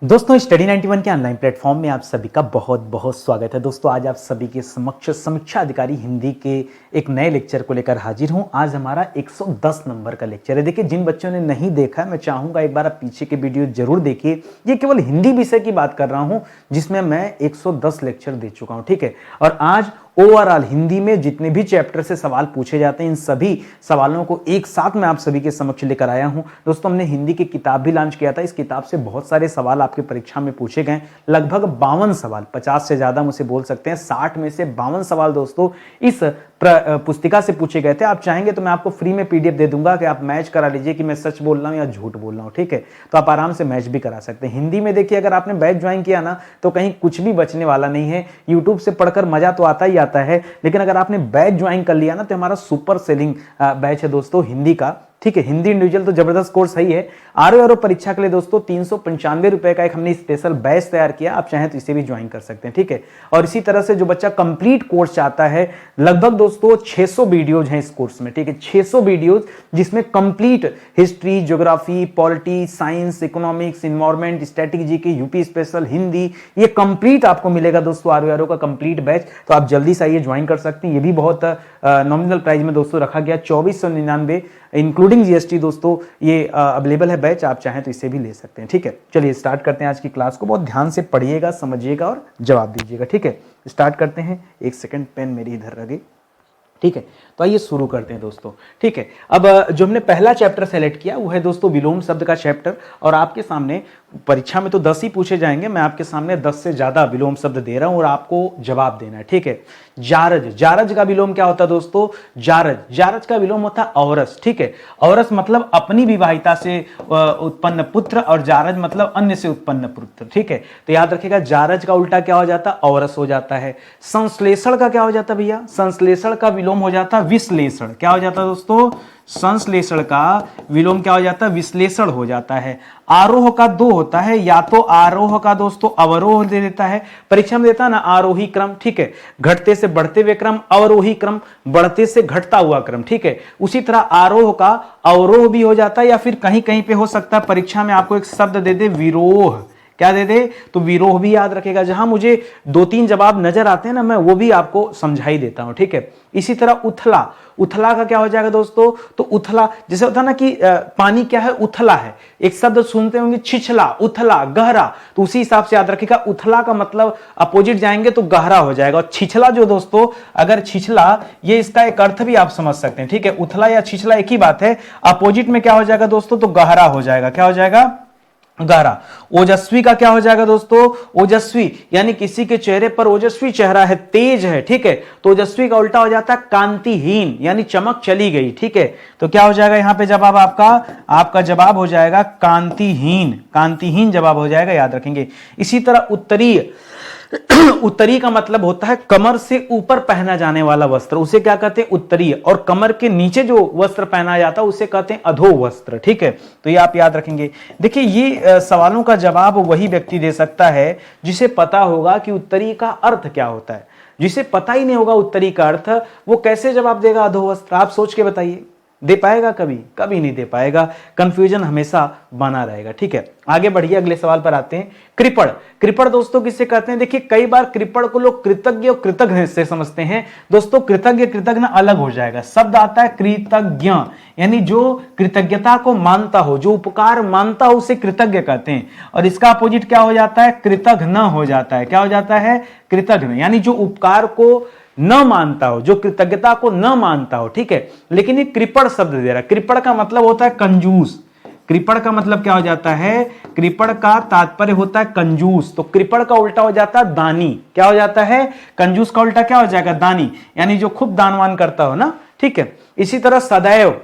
दोस्तों स्टडी 91 के online platform में आप सभी का बहुत बहुत स्वागत है। दोस्तों आज आप सभी के समक्ष समीक्षा अधिकारी हिंदी के एक नए लेक्चर को लेकर हाजिर हूं। आज हमारा 110 नंबर का लेक्चर है। देखिए, जिन बच्चों ने नहीं देखा, मैं चाहूंगा एक बार आप पीछे के वीडियो जरूर देखिए। ये केवल हिंदी विषय की बात कर रहा हूं जिसमें मैं 110 लेक्चर दे चुका हूं, ठीक है। और आज ओवरऑल हिंदी में जितने भी चैप्टर से सवाल पूछे जाते हैं, इन सभी सवालों को एक साथ मैं आप सभी के समक्ष लेकर आया हूं। दोस्तों हमने हिंदी की किताब भी लॉन्च किया था। इस किताब से बहुत सारे सवाल आपके परीक्षा में पूछे गए, लगभग 52 सवाल, 50 से ज्यादा मुझे बोल सकते हैं, 60 में से 52 सवाल दोस्तों इस पुस्तिका से पूछे गए थे। आप चाहेंगे तो मैं आपको फ्री में पीडीएफ दे दूंगा कि आप मैच करा लीजिए कि मैं सच बोल रहा हूं या झूठ बोल रहा हूं, ठीक है। तो आप आराम से मैच भी करा सकते हैं। हिंदी में देखिए, अगर आपने बैच ज्वाइन किया ना तो कहीं कुछ भी बचने वाला नहीं है। यूट्यूब से पढ़कर मजा तो आता ही आता है, लेकिन अगर आपने बैच ज्वाइन कर लिया ना तो हमारा सुपर सेलिंग बैच है दोस्तों हिंदी का, ठीक है। हिंदी इंडिविजुअल तो जबरदस्त कोर्स है ही है। आरओ परीक्षा के लिए दोस्तों 395 रुपए का एक हमने स्पेशल बैच तैयार किया। आप चाहें तो इसे भी ज्वाइन कर सकते हैं, ठीक है। और इसी तरह से जो बच्चा कंप्लीट कोर्स चाहता है, लगभग दोस्तों 600 वीडियोज हैं इस कोर्स में, ठीक है। 600 वीडियोज जिसमें complete history, geography, polity, science, economics, environment, strategy के यूपी स्पेशल, हिंदी, ये कंप्लीट आपको मिलेगा दोस्तों आरओ का कंप्लीट बैच। तो आप जल्दी से आइए ज्वाइन कर सकते हैं। ये भी बहुत नॉमिनल प्राइस में दोस्तों रखा गया, 2499 इंक्लूडिंग जीएसटी दोस्तों ये अवेलेबल है बैच। आप चाहें तो इसे भी ले सकते हैं, ठीक है। चलिए स्टार्ट करते हैं आज की क्लास को। बहुत ध्यान से पढ़िएगा, समझिएगा और जवाब दीजिएगा, ठीक है। स्टार्ट करते हैं। एक सेकंड, पेन मेरी इधर रखे, ठीक है। तो आइए शुरू करते हैं दोस्तों, ठीक है। अब जो हमने पहला चैप्टर सेलेक्ट किया वो है दोस्तों विलोम शब्द का चैप्टर। और आपके सामने परीक्षा में तो 10 ही पूछे जाएंगे, मैं आपके सामने 10 से ज्यादा विलोम शब्द दे रहा हूं और आपको जवाब देना है, ठीक है। जारज, जारज का विलोम क्या होता है दोस्तों? जारज, जारज का विलोम होता है औरस, ठीक है। औरस मतलब अपनी विवाहिता से उत्पन्न पुत्र, और जारज मतलब अन्य से उत्पन्न पुत्र, ठीक है। तो याद रखिएगा, जारज का उल्टा क्या हो जाता है? औरस हो जाता है। संश्लेषण का क्या हो जाता है भैया? संश्लेषण का विलोम हो जाता है विश्लेषण। क्या हो जाता है दोस्तों? संश्लेषण का विलोम क्या हो जाता है? विश्लेषण हो जाता है। आरोह का 2 होता है, या तो आरोह का दोस्तों अवरोह दे देता है, परीक्षा में देता है ना आरोही क्रम, ठीक है। घटते से बढ़ते हुए क्रम, अवरोही क्रम, बढ़ते से घटता हुआ क्रम, ठीक है। उसी तरह आरोह का अवरोह भी हो जाता है, या फिर कहीं कहीं पे हो सकता है परीक्षा में आपको एक शब्द दे दे विरोह। क्या दे दे? तो विरोह भी याद रखेगा। जहां मुझे 2-3 जवाब नजर आते हैं ना, मैं वो भी आपको समझा ही देता हूं, ठीक है। इसी तरह उथला, उथला का क्या हो जाएगा दोस्तों? तो उथला जैसे होता है ना कि पानी क्या है? उथला है। एक शब्द सुनते होंगे छिछला, उथला, गहरा, तो उसी हिसाब से याद रखिएगा उथला का मतलब अपोजिट जाएंगे तो गहरा हो जाएगा। और छिछला जो दोस्तों, अगर छिछला, ये इसका एक अर्थ भी आप समझ सकते हैं, ठीक है। उथला या छिछला एक ही बात है। अपोजिट में क्या हो जाएगा दोस्तों? तो गहरा हो जाएगा। क्या हो जाएगा? गहरा। ओजस्वी का क्या हो जाएगा दोस्तों? ओजस्वी यानी किसी के चेहरे पर ओजस्वी चेहरा है, तेज है, ठीक है। तो ओजस्वी का उल्टा हो जाता है कांतिहीन, यानी चमक चली गई, ठीक है। तो क्या हो जाएगा यहां पे जवाब आपका जवाब हो जाएगा कांतिहीन, कांतिहीन जवाब हो जाएगा, याद रखेंगे। इसी तरह उत्तरीय, उत्तरी का मतलब होता है कमर से ऊपर पहना जाने वाला वस्त्र, उसे क्या कहते हैं? उत्तरीय। और कमर के नीचे जो वस्त्र पहना जाता है उसे कहते हैं अधो वस्त्र, ठीक है। तो ये आप याद रखेंगे। देखिए, ये सवालों का जवाब वही व्यक्ति दे सकता है जिसे पता होगा कि उत्तरी का अर्थ क्या होता है। जिसे पता ही नहीं होगा उत्तरी का अर्थ, वो कैसे जवाब देगा अधो वस्त्र? आप सोच के बताइए, दे पाएगा? कभी कभी नहीं दे पाएगा। कंफ्यूजन हमेशा बना रहेगा, ठीक है। आगे बढ़िए, अगले सवाल पर आते हैं। कृपण, कृपण दोस्तों किससे कहते हैं? देखिए, कई बार कृपण को लोग कृतज्ञ और कृतज्ञ से समझते हैं दोस्तों। कृतज्ञ कृतज्ञ अलग हो जाएगा। शब्द आता है कृतज्ञ, यानी जो कृतज्ञता को मानता हो, जो उपकार मानता हो, उसे कृतज्ञ कहते हैं। और इसका अपोजिट क्या हो जाता है? कृतघ्न हो जाता है। क्या हो जाता है? कृतघ्न, यानी जो उपकार को न मानता हो, जो कृतज्ञता को न मानता हो, ठीक है। लेकिन ये कृपण शब्द दे रहा है। कृपण का मतलब होता है कंजूस। कृपण का मतलब क्या हो जाता है? कृपण का तात्पर्य होता है कंजूस। तो कृपण का उल्टा हो जाता है दानी। क्या हो जाता है? कंजूस का उल्टा क्या हो जाएगा? दानी, यानी जो खूब दानवान करता हो ना, ठीक है। इसी तरह सदैव,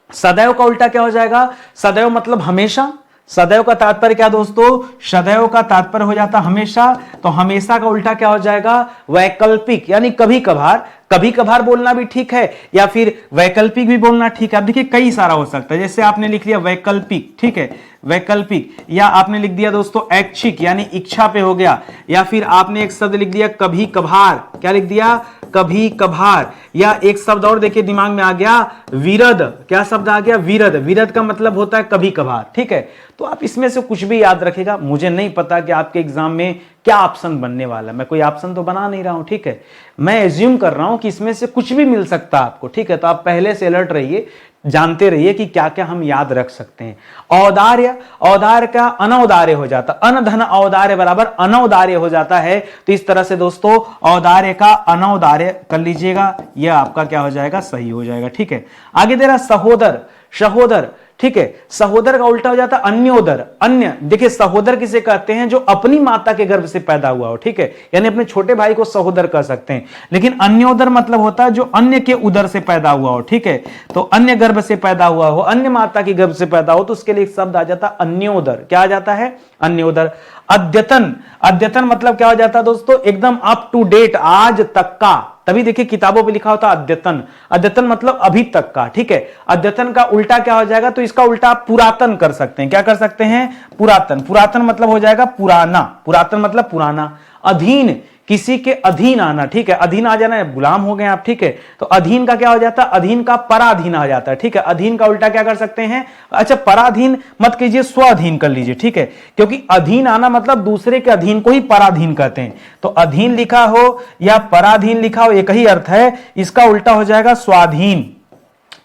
सदैव का उल्टा क्या हो जाएगा? सदैव मतलब हमेशा। सदैव का तात्पर्य क्या दोस्तों? सदैव का तात्पर्य हो जाता हमेशा। तो हमेशा का उल्टा क्या हो जाएगा? वैकल्पिक, यानी कभी कभार। कभी कभार बोलना भी ठीक है, या फिर वैकल्पिक भी बोलना ठीक है। अब देखिए, कई सारा हो सकता है। जैसे आपने लिख लिया वैकल्पिक, ठीक है। वैकल्पिक, या आपने लिख दिया दोस्तों ऐच्छिक यानी इच्छा पे हो गया, या फिर आपने एक शब्द लिख दिया कभी कभार, क्या लिख दिया कभी कभार, या एक शब्द और देखिए दिमाग में आ गया विरद, क्या शब्द आ गया विरद, विरद का मतलब होता है कभी कभार, ठीक है। तो आप इसमें से कुछ भी याद रखेगा, मुझे नहीं पता कि आपके एग्जाम में क्या ऑप्शन बनने वाला है, मैं कोई ऑप्शन तो बना नहीं रहा हूं, ठीक है, मैं एज्यूम कर रहा हूं कि इसमें से कुछ भी मिल सकता है आपको, ठीक है। तो आप पहले से अलर्ट रहिए, जानते रहिए कि क्या क्या हम याद रख सकते हैं। औदार्य, औदार्य का अनौदार्य हो जाता, अन धन औदार्य बराबर अनौदार्य हो जाता है, तो इस तरह से दोस्तों औदार्य का अनौदार्य कर लीजिएगा, यह आपका क्या हो जाएगा सही हो जाएगा, ठीक है। आगे दे रहा सहोदर, सहोदर, ठीक है, सहोदर का उल्टा हो जाता अन्योदर, अन्य, देखिए सहोदर किसे कहते हैं जो अपनी माता के गर्भ से पैदा हुआ हो, ठीक है, यानी अपने छोटे भाई को सहोदर कह सकते हैं, लेकिन अन्योदर मतलब होता है जो अन्य के उदर से पैदा हुआ हो, ठीक है, तो अन्य गर्भ से पैदा हुआ हो, अन्य माता के गर्भ से पैदा हो, तो उसके लिए एक शब्द आ जाता अन्योदर, क्या आ जाता है अन्योदर। अद्यतन, अद्यतन मतलब क्या हो जाता है दोस्तों एकदम अप टू डेट, आज तक का, तभी देखिए किताबों पे लिखा होता अद्यतन, अद्यतन मतलब अभी तक का, ठीक है। अद्यतन का उल्टा क्या हो जाएगा, तो इसका उल्टा आप पुरातन कर सकते हैं, क्या कर सकते हैं पुरातन, पुरातन मतलब हो जाएगा पुराना, पुरातन मतलब पुराना। अधीन, किसी के अधीन आना, ठीक है, अधीन आ जाना है गुलाम हो गए आप, ठीक है, तो अधीन का क्या हो जाता है अधीन का पराधीन आ जाता है, ठीक है, अधीन का उल्टा क्या कर सकते हैं, अच्छा पराधीन मत कीजिए स्वाधीन कर लीजिए, ठीक है, क्योंकि अधीन आना मतलब दूसरे के अधीन को ही पराधीन कहते हैं, तो अधीन लिखा हो या पराधीन लिखा हो एक ही अर्थ है, इसका उल्टा हो जाएगा स्वाधीन,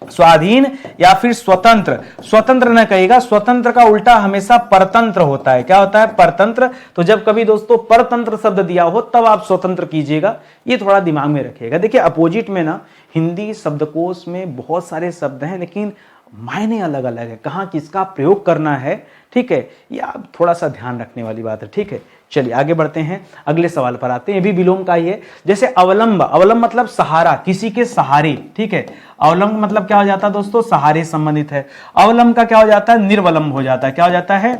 स्वाधीन या फिर स्वतंत्र, स्वतंत्र न कहिएगा, स्वतंत्र का उल्टा हमेशा परतंत्र होता है, क्या होता है परतंत्र, तो जब कभी दोस्तों परतंत्र शब्द दिया हो तब आप स्वतंत्र कीजिएगा, ये थोड़ा दिमाग में रखिएगा। देखिए अपोजिट में ना हिंदी शब्दकोश में बहुत सारे शब्द हैं लेकिन मायने अलग अलग है, कहाँ किसका प्रयोग करना है, ठीक है, ये आप थोड़ा सा ध्यान रखने वाली बात है, ठीक है। चलिए आगे बढ़ते हैं, अगले सवाल पर आते हैं, ये भी विलोम का ही है। जैसे अवलंब, अवलंब मतलब सहारा, किसी के सहारे, ठीक है, अवलंब मतलब क्या हो जाता है दोस्तों सहारे संबंधित है। अवलंब का क्या हो जाता है निर्वलंब हो जाता है, क्या हो जाता है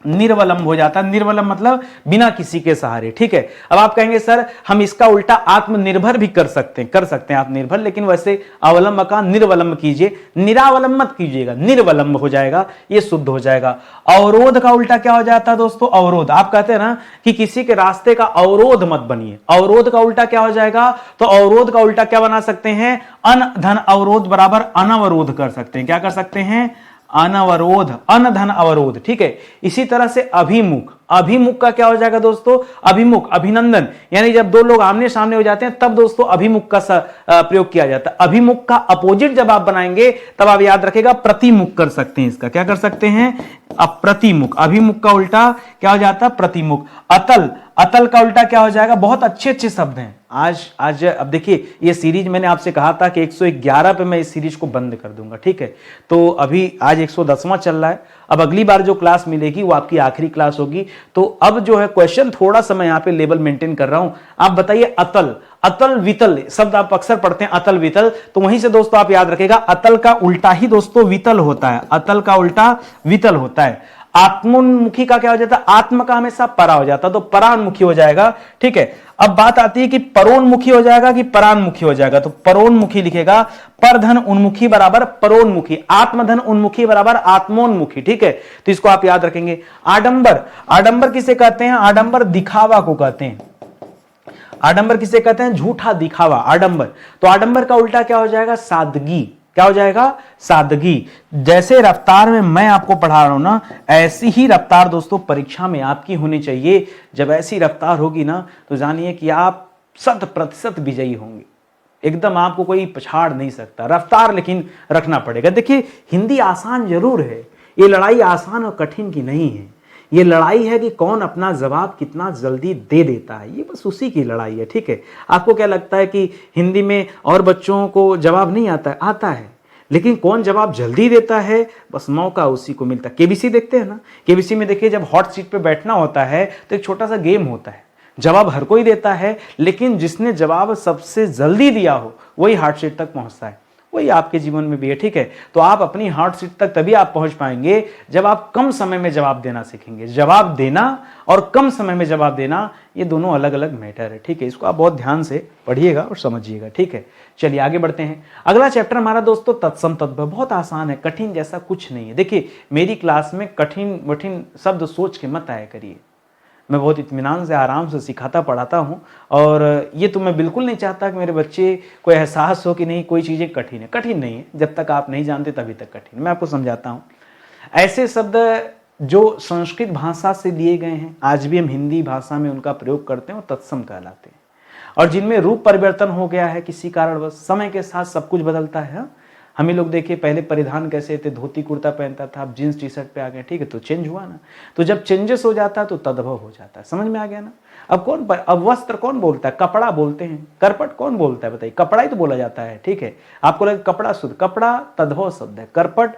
निर्वलंब हो जाता है, निर्वलंब मतलब बिना किसी के सहारे, ठीक है। अब आप कहेंगे सर हम इसका उल्टा आत्मनिर्भर भी कर सकते हैं आप निर्भर, लेकिन वैसे अवलंब का निर्वलंब कीजिए, निरावलंब मत कीजिएगा, निर्वलंब हो जाएगा, ये शुद्ध हो जाएगा। अवरोध का उल्टा क्या हो जाता है दोस्तों अवरोध, आप कहते हैं ना कि किसी के रास्ते का अवरोध मत बनिए, अवरोध का उल्टा क्या हो जाएगा, तो अवरोध का उल्टा क्या बना सकते हैं अन धन अवरोध बराबर अनवरोध कर सकते हैं, क्या कर सकते हैं अनवरोध, अन धन अवरोध, ठीक है। इसी तरह से अभिमुख, अभिमुख का क्या हो जाएगा दोस्तों अभिमुख, अभिनंदन, यानी जब दो लोग आमने सामने हो जाते हैं तब दोस्तों अभिमुख का प्रयोग किया जाता है। अभिमुख का अपोजिट जब आप बनाएंगे तब आप याद रखेगा प्रतिमुख कर सकते हैं, इसका क्या कर सकते हैं प्रतिमुख, अभिमुख का उल्टा क्या हो जाता है प्रतिमुख। अतल, अतल का उल्टा क्या हो जाएगा, बहुत अच्छे अच्छे शब्द हैं आज अब देखिए ये सीरीज मैंने आपसे कहा था कि 111 पे मैं इस सीरीज को बंद कर दूंगा, ठीक है, तो अभी आज 110वां चल रहा है, अब अगली बार जो क्लास मिलेगी वो आपकी आखिरी क्लास होगी, तो अब जो है क्वेश्चन थोड़ा सा मैं यहाँ पे लेवल मेंटेन कर रहा हूं। आप बताइए अतल, अतल वितल शब्द आप अक्सर पढ़ते हैं अतल वितल, तो वहीं से दोस्तों आप याद रखेगा अतल का उल्टा ही दोस्तों वितल होता है, अतल का उल्टा वितल होता है। आत्मोन्मुखी का क्या हो जाता है आत्म का हमेशा परा हो जाता है, तो परान्मुखी हो जाएगा, ठीक है। अब बात आती है कि परोन्मुखी हो जाएगा कि परान्मुखी हो जाएगा, तो परोन्मुखी लिखेगा, परधन उन्मुखी बराबर परोन्मुखी, आत्मधन उन्मुखी बराबर आत्मोन्मुखी, ठीक है, तो इसको आप याद रखेंगे। आडंबर, आडंबर किसे कहते हैं आडंबर दिखावा को कहते हैं, आडंबर किसे कहते हैं झूठा दिखावा आडंबर, तो आडंबर का उल्टा क्या हो जाएगा सादगी, क्या हो जाएगा सादगी। जैसे रफ्तार में मैं आपको पढ़ा रहा हूं ना ऐसी ही रफ्तार दोस्तों परीक्षा में आपकी होनी चाहिए, जब ऐसी रफ्तार होगी ना तो जानिए कि आप 100% विजयी होंगे, एकदम आपको कोई पछाड़ नहीं सकता, रफ्तार लेकिन रखना पड़ेगा। देखिए हिंदी आसान जरूर है, ये लड़ाई आसान और कठिन की नहीं है, ये लड़ाई है कि कौन अपना जवाब कितना जल्दी दे देता है, ये बस उसी की लड़ाई है, ठीक है। आपको क्या लगता है कि हिंदी में और बच्चों को जवाब नहीं आता है, आता है, लेकिन कौन जवाब जल्दी देता है बस मौका उसी को मिलता है। केबीसी देखते हैं ना, केबीसी में देखिए जब हॉट सीट पे बैठना होता है तो एक छोटा सा गेम होता है, जवाब हर कोई देता है लेकिन जिसने जवाब सबसे जल्दी दिया हो वही हॉट सीट तक पहुंचता है, वही आपके जीवन में भी है, ठीक है। तो आप अपनी हार्ट सीट तक तभी आप पहुंच पाएंगे जब आप कम समय में जवाब देना सीखेंगे। जवाब देना और कम समय में जवाब देना, ये दोनों अलग अलग मैटर है, ठीक है। इसको आप बहुत ध्यान से पढ़िएगा और समझिएगा, ठीक है। चलिए आगे बढ़ते हैं। अगला चैप्टर हमारा दोस्तों तत्सम तद्भव। बहुत आसान है, कठिन जैसा कुछ नहीं है। देखिए मेरी क्लास में कठिन वठिन शब्द सोच के मत आया करिए। मैं बहुत इत्मीनान से आराम से सिखाता पढ़ाता हूँ, और ये तो मैं बिल्कुल नहीं चाहता कि मेरे बच्चे को एहसास हो कि नहीं कोई चीज़ें कठिन है। कठिन नहीं है, जब तक आप नहीं जानते तभी तक कठिन। मैं आपको समझाता हूँ। ऐसे शब्द जो संस्कृत भाषा से लिए गए हैं, आज भी हम हिंदी भाषा में उनका प्रयोग करते हैं और तत्सम कहलाते हैं, और जिनमें रूप परिवर्तन हो गया है किसी कारणवश। समय के साथ सब कुछ बदलता है। हम ही लोग देखिए पहले परिधान कैसे थे, धोती कुर्ता पहनता था, अब जींस टी शर्ट पे आ गए, ठीक है। तो चेंज हुआ ना, तो जब चेंजेस हो जाता है तो तद्भव हो जाता है। समझ में आ गया ना। अब वस्त्र कौन बोलता है, कपड़ा बोलते हैं। करपट कौन बोलता है बताइए, कपड़ा ही तो बोला जाता है, ठीक है। आपको लगे कपड़ा शुद्ध, कपड़ा तद्भव शब्द है। करपट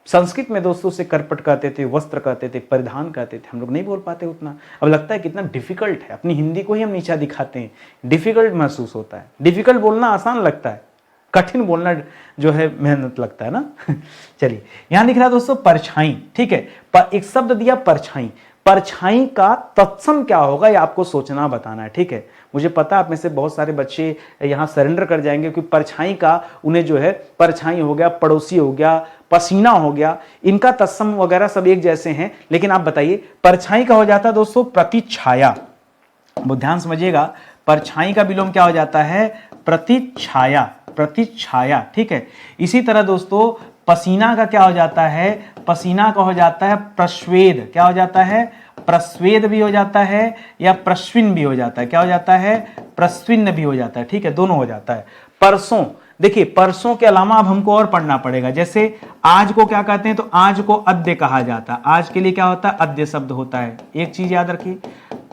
संस्कृत में दोस्तों से करपट कहते थे, वस्त्र कहते थे, परिधान कहते थे। हम लोग नहीं बोल पाते उतना। अब लगता है कितना डिफिकल्ट है, अपनी हिंदी को ही हम नीचा दिखाते हैं, डिफिकल्ट महसूस होता है। डिफिकल्ट बोलना आसान लगता है, कठिन बोलना जो है मेहनत लगता है ना। चलिए यहां लिख रहा है दोस्तों परछाई, ठीक है। एक शब्द दिया परछाई। परछाई का तत्सम क्या होगा ये आपको सोचना बताना है, ठीक है। मुझे पता आप में से बहुत सारे बच्चे यहां सरेंडर कर जाएंगे क्योंकि परछाई का उन्हें जो है, परछाई हो गया, पड़ोसी हो गया, पसीना हो गया, इनका तत्सम वगैरह सब एक जैसे हैं। लेकिन आप बताइए परछाई का हो जाता है दोस्तों प्रतिछाया। बहुत ध्यान समझिएगा, परछाई का विलोम क्या हो जाता है, प्रतिछाया। प्रतिछाया, ठीक है। इसी तरह दोस्तों पसीना का क्या हो जाता है, पसीना का हो जाता है प्रस्वेद। क्या हो जाता है, प्रस्वेद भी हो जाता है या प्रस्विन भी हो जाता है। क्या हो जाता है, प्रस्विन भी हो जाता है, ठीक है, दोनों हो जाता है। परसों, देखिए परसों के अलावा अब हमको और पढ़ना पड़ेगा। जैसे आज को क्या कहते हैं, तो आज को अद्य कहा जाता है। आज के लिए क्या होता है, अद्य शब्द होता है। एक चीज याद रखिए,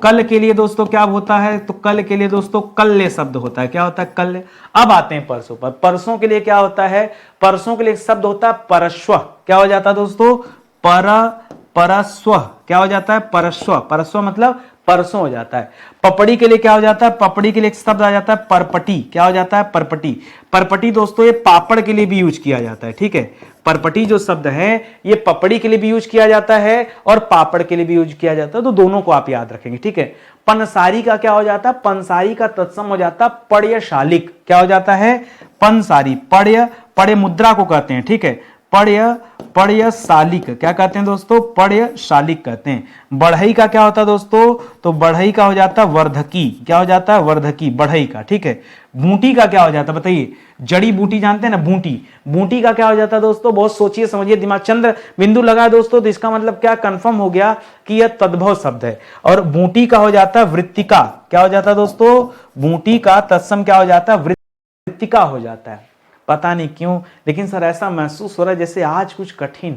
कल के लिए दोस्तों क्या होता है, तो कल के लिए दोस्तों कल्ले शब्द होता है। क्या होता है, कल्ले। अब आते हैं परसों पर। परसों के लिए क्या होता है, परसों के लिए एक शब्द होता है परस्व। क्या हो जाता है दोस्तों, परस्व। क्या हो जाता है, परस्व। परस्व मतलब परसों हो जाता है। पपड़ी के लिए क्या हो जाता है, पपड़ी के लिए एक शब्द आ जाता है परपटी। क्या हो जाता है, परपटी। परपटी दोस्तों ये पापड़ के लिए भी यूज किया जाता है, ठीक है। परपटी जो शब्द है ये पपड़ी के लिए भी यूज किया जाता है और पापड़ के लिए भी यूज किया जाता है, तो दोनों को आप याद रखेंगे, ठीक है। पंसारी का क्या हो जाता है, पंसारी का तत्सम हो जाता है पड़यशालिक। क्या हो जाता है, पंसारी। पड़य मुद्रा को कहते हैं, ठीक है। पड़यशालिक क्या कहते हैं दोस्तों, पड़यशालिक कहते हैं। बढ़ई का क्या होता है दोस्तों, तो बढ़ई का हो जाता है वर्धकी। क्या हो जाता है, वर्धकी, बढ़ई का, ठीक है। बूटी का क्या हो जाता है बताइए, जड़ी बूटी जानते हैं ना, बूटी। बूटी का क्या हो जाता है दोस्तों, बहुत सोचिए समझिए, दिमाग चंद्र बिंदु लगा दोस्तों, तो इसका मतलब क्या कंफर्म हो गया कि यह तद्भव शब्द है। और बूटी का हो जाता है वृत्तिका। क्या हो जाता है दोस्तों, बूटी का तत्सम क्या हो जाता है, वृत्तिका हो जाता है। पता नहीं क्यों, लेकिन सर ऐसा महसूस हो रहा है जैसे आज कुछ कठिन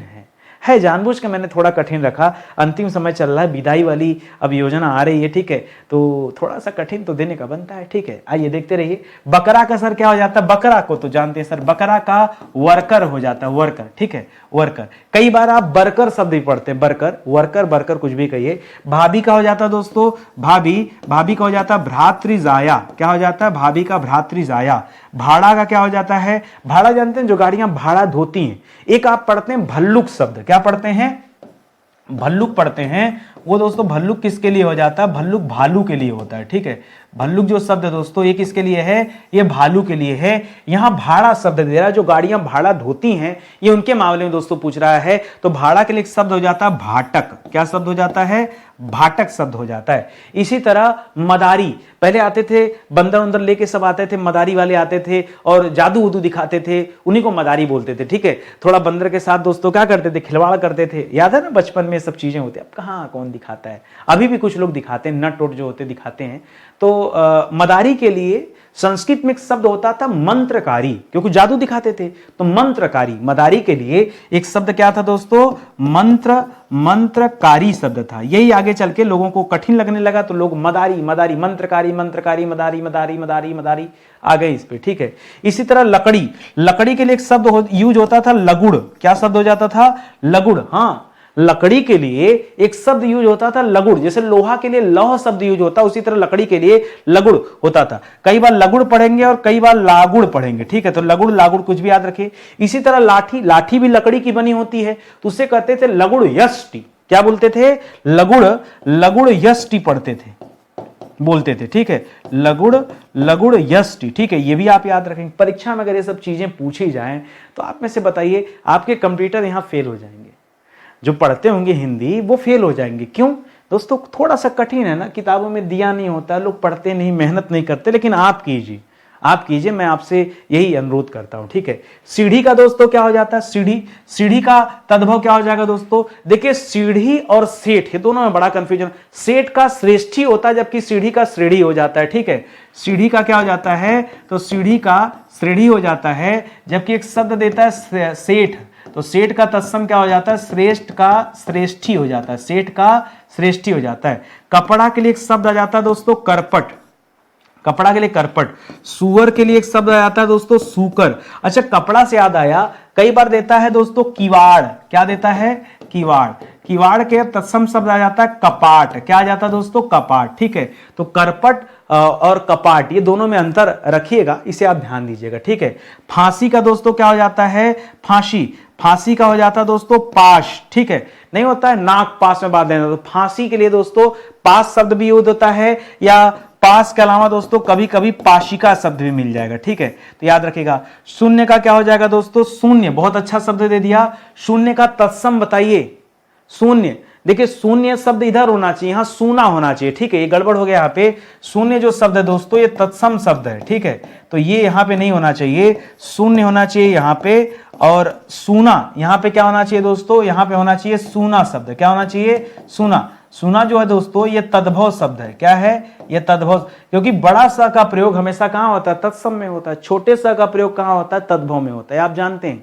है जानबूझ के मैंने थोड़ा कठिन रखा। अंतिम समय चल रहा है, विदाई वाली अब योजना आ रही है, ठीक है, तो थोड़ा सा कठिन तो देने का बनता है, ठीक है। आइए देखते रहिए। बकरा का सर क्या हो जाता है, बकरा को तो जानते हैं सर, बकरा का वर्कर हो जाता है, वर्कर, ठीक है, वर्कर। कई बार आप बरकर शब्द भी पढ़ते हैं, बरकर, वर्कर, बरकर कुछ भी कहिए। भाभी का हो जाता है दोस्तों, भाभी का हो जाता है भ्रातृजाया। क्या हो जाता है, भाभी का भ्रातृजाया। भाड़ा का क्या हो जाता है, भाड़ा जानते हैं जो गाड़ियां भाड़ा धोती हैं। एक आप पढ़ते हैं भल्लुक शब्द। क्या पढ़ते हैं, भल्लुक पढ़ते हैं। वो दोस्तों भल्लुक किसके लिए हो जाता है, भल्लुक भालू के लिए होता है, ठीक है। भल्लुक जो शब्द है दोस्तों ये किसके लिए है, ये भालू के लिए है। यहां भाड़ा शब्द दे रहा है, जो गाड़ियां भाड़ा धोती हैं ये उनके मामले में दोस्तों पूछ रहा है, तो भाड़ा के लिए एक शब्द हो जाता है भाटक। क्या शब्द हो जाता है, भाटक शब्द हो जाता है। इसी तरह मदारी, पहले आते थे बंदर उंदर लेके सब आते थे, मदारी वाले आते थे और जादू उदू दिखाते थे, उन्हीं को मदारी बोलते थे, ठीक है। थोड़ा बंदर के साथ दोस्तों क्या करते थे, खिलवाड़ करते थे, याद है ना, बचपन में सब चीजें होती है। अब कहाँ कौन दिखाता है, अभी भी कुछ लोग दिखाते हैं, नट वोट जो होते दिखाते हैं। तो मदारी के लिए संस्कृत में एक शब्द होता था मंत्रकारी, क्योंकि जादू दिखाते थे, तो मंत्रकारी। मदारी के लिए एक शब्द क्या था दोस्तों, मंत्रकारी शब्द था। यही आगे चल के लोगों को कठिन लगने लगा, तो लोग मदारी मदारी, मंत्रकारी मंत्रकारी, मदारी मदारी मदारी मदारी आ गए इस पे, ठीक है। इसी तरह लकड़ी के लिए एक शब्द यूज होता था लगुड़। क्या शब्द हो जाता था, लगुड़। हाँ, लकड़ी के लिए एक शब्द यूज होता था लगुड़, जैसे लोहा के लिए लौह शब्द यूज होता, उसी तरह लकड़ी के लिए लगुड़ होता था। कई बार लगुड़ पढ़ेंगे और कई बार लागुड़ पढ़ेंगे, ठीक है, तो लगुड़ लागुड़ कुछ भी याद रखिए। इसी तरह लाठी, लाठी भी लकड़ी की बनी होती है, तो उससे कहते थे लगुड़ यष्टि। क्या बोलते थे? लगुड़, लगुड़ यष्टि पढ़ते थे, बोलते थे, ठीक है, लगुड़, लगुड़ यष्टि, ठीक है, ये भी आप याद रखेंगे। परीक्षा में अगर ये सब चीजें पूछी जाएं तो आप में से बताइए, आपके कंप्यूटर यहां फेल हो जाएंगे, जो पढ़ते होंगे हिंदी वो फेल हो जाएंगे। क्यों दोस्तों? थोड़ा सा कठिन है ना, किताबों में दिया नहीं होता, लोग पढ़ते नहीं, मेहनत नहीं करते, लेकिन आप कीजिए, आप कीजिए, मैं आपसे यही अनुरोध करता हूं, ठीक है। सीढ़ी का दोस्तों क्या हो जाता है? सीढ़ी, सीढ़ी का तद्भव क्या हो जाएगा दोस्तों? देखिए सीढ़ी और सेठ, ये दोनों में बड़ा कंफ्यूजन। सेठ का श्रेष्ठी होता है, जबकि सीढ़ी का श्रेणी हो जाता है, ठीक है। सीढ़ी का क्या हो जाता है? तो सीढ़ी का श्रेणी हो जाता है, जबकि एक शब्द देता है सेठ, तो सेठ का तत्सम क्या हो जाता है? श्रेष्ठ का श्रेष्ठी हो जाता है, सेठ का श्रेष्ठी हो जाता है। कपड़ा के लिए एक शब्द आ जाता है दोस्तों करपट, कपड़ा के लिए करपट। सुअर के लिए एक शब्द आ जाता है दोस्तों सूकर। अच्छा, कपड़ा से याद आया, कई बार देता है दोस्तों किवाड़, क्या देता है? किवाड़। किवाड़ के तत्सम शब्द आ जाता है कपाट, क्या आ जाता है दोस्तों? कपाट, ठीक है। तो करपट और कपाट, ये दोनों में अंतर रखिएगा, इसे आप ध्यान दीजिएगा, ठीक है। फांसी का दोस्तों क्या हो जाता है? फांसी, फांसी का हो जाता है दोस्तों पाश, ठीक है, नहीं होता है नाक पास में बांध देना, तो फांसी के लिए दोस्तों पास शब्द भी यूज होता है, या पास के अलावा दोस्तों कभी कभी पाशिका शब्द भी मिल जाएगा, ठीक है, तो याद रखिएगा। शून्य का क्या हो जाएगा दोस्तों? शून्य, बहुत अच्छा शब्द दे दिया। शून्य का तत्सम बताइए। शून्य, देखिए शून्य शब्द इधर होना चाहिए, यहां सूना होना चाहिए, ठीक है, ये गड़बड़ हो गया यहाँ पे। शून्य जो शब्द है दोस्तों ये तत्सम शब्द है, ठीक है, तो ये यहाँ पे नहीं होना चाहिए, शून्य होना चाहिए यहाँ पे, और सूना यहाँ पे क्या होना चाहिए दोस्तों? यहाँ पे होना चाहिए सूना शब्द, क्या होना चाहिए? सूना। सूना जो है दोस्तों ये तद्भव शब्द है, क्या है? ये तद्भव, क्योंकि बड़ा स का प्रयोग हमेशा कहां होता है? तत्सम में होता है। छोटे स का प्रयोग कहां होता है? तद्भव में होता है, आप जानते हैं।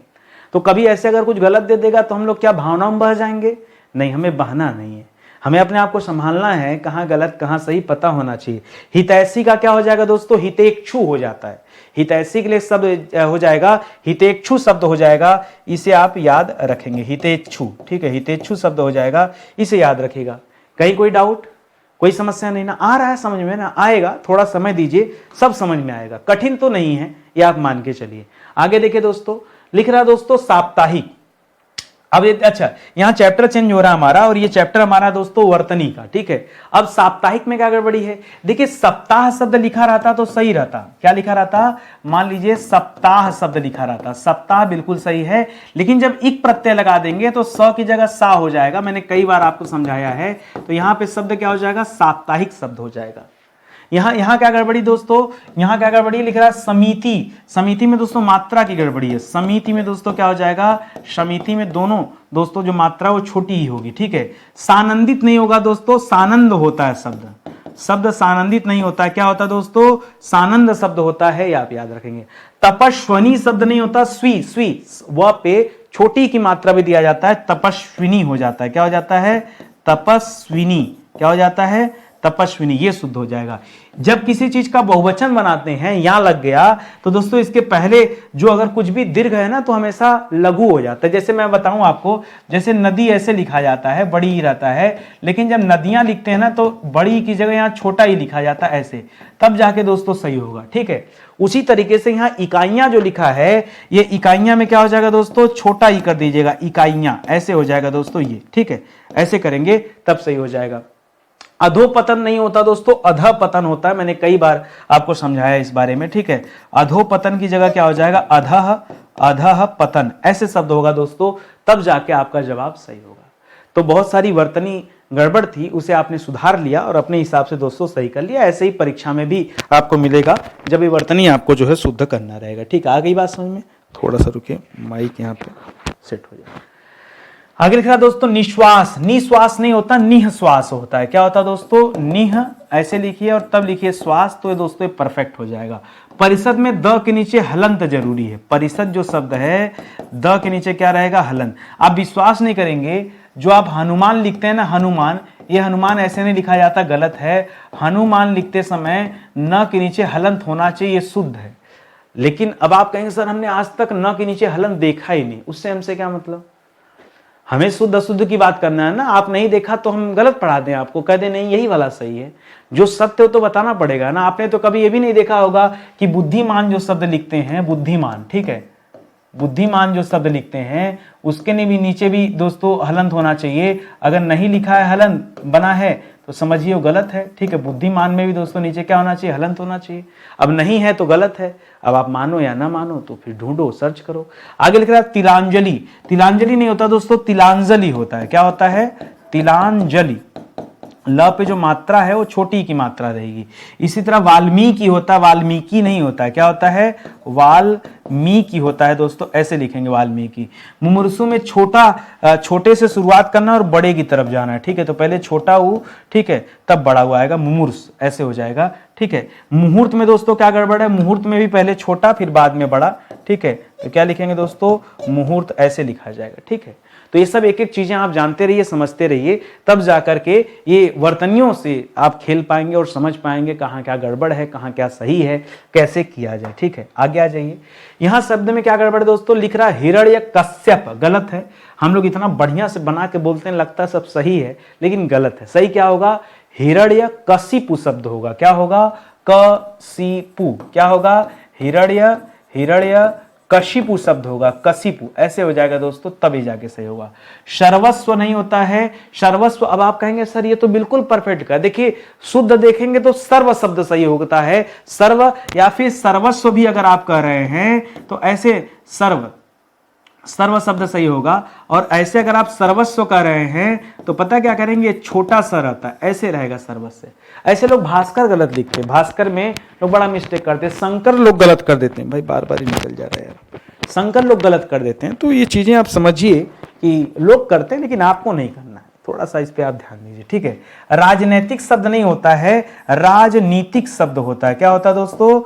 तो कभी ऐसे अगर कुछ गलत दे देगा तो हम लोग क्या भावनाओं में बह जाएंगे? नहीं, हमें बहना नहीं है, हमें अपने आप को संभालना है, कहां गलत कहां सही पता होना चाहिए। हितैषी का क्या हो जाएगा दोस्तों? हितेक्षु हो जाता है, हितैषी के लिए शब्द हो जाएगा हितेक्षु शब्द हो जाएगा, इसे आप याद रखेंगे, हितेक्षु, ठीक है, हितेक्षु शब्द हो जाएगा, इसे याद रखिएगा। कहीं कोई डाउट, कोई समस्या नहीं ना? आ रहा है समझ में ना? आएगा, थोड़ा समय दीजिए, सब समझ में आएगा, कठिन तो नहीं है, ये आप मान के चलिए। आगे देखिए दोस्तों, लिख रहा दोस्तों साप्ताहिक। अब अच्छा, यहाँ चैप्टर चेंज हो रहा है हमारा, और ये चैप्टर हमारा दोस्तों वर्तनी का, ठीक है। अब साप्ताहिक में क्या गड़बड़ी है? देखिए सप्ताह शब्द लिखा रहता तो सही रहता, क्या लिखा रहता? मान लीजिए सप्ताह शब्द लिखा रहता, सप्ताह बिल्कुल सही है, लेकिन जब इक प्रत्यय लगा देंगे तो स की जगह सा हो जाएगा, मैंने कई बार आपको समझाया है, तो यहाँ पे शब्द क्या हो जाएगा? साप्ताहिक शब्द हो जाएगा। यहां क्या गड़बड़ी दोस्तों? यहां क्या गड़बड़ी लिख रहा है? समिति, समिति में दोस्तों मात्रा की गड़बड़ी है, समिति में दोस्तों क्या हो जाएगा? समिति में दोनों दोस्तों जो मात्रा वो छोटी ही होगी, ठीक है। सानंदित नहीं होगा दोस्तों, सानंद होता है शब्द, शब्द सानंदित नहीं होता है, क्या होता है दोस्तों? सानंद शब्द होता है, ये आप याद रखेंगे। तपस्विनी शब्द नहीं होता, स्वी, स्वी वह पे छोटी की मात्रा भी दिया जाता है, तपस्विनी हो जाता है, क्या हो जाता है? तपस्विनी, क्या हो जाता है? तपस्विनी, ये शुद्ध हो जाएगा। जब किसी चीज का बहुवचन बनाते हैं, यहां लग गया, तो दोस्तों इसके पहले जो अगर कुछ भी दीर्घ है ना तो हमेशा लघु हो जाता है। जैसे मैं बताऊं आपको, जैसे नदी ऐसे लिखा जाता है, बड़ी ही रहता है, लेकिन जब नदियां लिखते हैं ना तो बड़ी की जगह यहां छोटा ही लिखा जाता है, ऐसे, तब जाके दोस्तों सही होगा, ठीक है। उसी तरीके से यहाँ इकाइयां जो लिखा है, ये इकाइयां में क्या हो जाएगा दोस्तों? छोटा ही कर दीजिएगा, इकाइयां ऐसे हो जाएगा दोस्तों, ये, ठीक है, ऐसे करेंगे तब सही हो जाएगा। अधोपतन नहीं होता दोस्तों, अधपतन होता है, मैंने कई बार आपको समझाया इस बारे में, ठीक है। अधोपतन की जगह क्या हो जाएगा? अधः, अधः पतन, ऐसे शब्द होगा दोस्तों, तब जाके आपका जवाब सही होगा। तो बहुत सारी वर्तनी गड़बड़ थी, उसे आपने सुधार लिया और अपने हिसाब से दोस्तों सही कर लिया। ऐसे ही परीक्षा में भी आपको मिलेगा, जब ये वर्तनी आपको जो है शुद्ध करना रहेगा, ठीक है। आ गई बात समझ में? थोड़ा सा रुकिए, माइक यहाँ पे सेट हो जाए। आगे लिख रहा दोस्तों निश्वास, निश्वास नहीं होता, निःश्वास होता है, क्या होता है दोस्तों? निह ऐसे लिखिए और तब लिखिए श्वास, तो ये दोस्तों परफेक्ट हो जाएगा। परिषद में द के नीचे हलंत जरूरी है, परिषद जो शब्द है द के नीचे क्या रहेगा? हलन। आप विश्वास नहीं करेंगे, जो आप हनुमान लिखते हैं ना, हनुमान, ये हनुमान ऐसे नहीं लिखा जाता, गलत है। हनुमान लिखते समय न के नीचे हलंत होना चाहिए, ये शुद्ध है। लेकिन अब आप कहेंगे सर हमने आज तक न के नीचे हलंत देखा ही नहीं, उससे हमसे क्या मतलब? हमें शुद्ध अशुद्ध की बात करना है ना, आप नहीं देखा तो हम गलत पढ़ा दें आपको, कह दें नहीं यही वाला सही है। जो सत्य हो तो बताना पड़ेगा ना। आपने तो कभी ये भी नहीं देखा होगा कि बुद्धिमान जो शब्द लिखते हैं, बुद्धिमान, ठीक है, बुद्धिमान जो शब्द लिखते हैं उसके ने भी नीचे भी दोस्तों हलंत होना चाहिए। अगर नहीं लिखा है हलंत बना है तो समझिए वो गलत है, ठीक है। बुद्धिमान में भी दोस्तों नीचे क्या होना चाहिए, हलंत होना चाहिए। अब नहीं है तो गलत है। अब आप मानो या ना मानो तो फिर ढूंढो, सर्च करो। आगे लिख रहा है तिलांजलि। तिलांजलि नहीं होता दोस्तों, तिलांजलि होता है। क्या होता है, तिलांजलि। ल पे जो मात्रा है वो छोटी की मात्रा रहेगी। इसी तरह वाल्मीकि होता है, वाल्मीकि नहीं होता है। क्या होता है, वाल्मीकि होता है दोस्तों, ऐसे लिखेंगे वाल्मीकि। मुमुर्सु में छोटे से शुरुआत करना और बड़े की तरफ जाना है, ठीक है। तो पहले छोटा ऊ, ठीक है, तब बड़ा हुआ आएगा, मुमुर्स ऐसे हो जाएगा, ठीक है। मुहूर्त में दोस्तों क्या गड़बड़ है, मुहूर्त में भी पहले छोटा फिर बाद में बड़ा, ठीक है। तो क्या लिखेंगे दोस्तों, मुहूर्त ऐसे लिखा जाएगा, ठीक है। तो ये सब एक एक चीजें आप जानते रहिए, समझते रहिए, तब जाकर के ये वर्तनियों से आप खेल पाएंगे और समझ पाएंगे कहाँ क्या गड़बड़ है, कहाँ क्या सही है, कैसे किया जाए, ठीक है। आगे आ जाइए। यहाँ शब्द में क्या गड़बड़ दोस्तों, लिख रहा है हिरण्यकश्यप, गलत है। हम लोग इतना बढ़िया से बना के बोलते हैं, लगता है सब सही है, लेकिन गलत है। सही क्या होगा, हिरण्यकशिपु शब्द होगा। क्या होगा, कशिपु। क्या होगा, हिरण्य कशिपु शब्द होगा, कशिपु ऐसे हो जाएगा दोस्तों, तभी जाके सही होगा। सर्वस्व नहीं होता है, सर्वस्व। अब आप कहेंगे सर ये तो बिल्कुल परफेक्ट का, देखिए शुद्ध देखेंगे तो सर्व शब्द सही होता है, सर्व या फिर सर्वस्व भी अगर आप कह रहे हैं तो ऐसे सर्व शब्द सही होगा। और ऐसे अगर आप सर्वस्व कर रहे हैं तो पता क्या करेंगे, छोटा सा रहता है, ऐसे रहेगा सर्वस्व। ऐसे लोग भास्कर गलत लिखते हैं, भास्कर में लोग बड़ा मिस्टेक करते हैं। शंकर लोग गलत कर देते हैं, भाई बार बार ही निकल जा रहा है यार, शंकर लोग गलत कर देते हैं। तो ये चीजें आप समझिए कि लोग करते हैं लेकिन आपको नहीं करना है, थोड़ा सा इस पे आप ध्यान दीजिए, ठीक है। राजनैतिक शब्द नहीं होता है, राजनीतिक शब्द होता है। क्या होता है दोस्तों,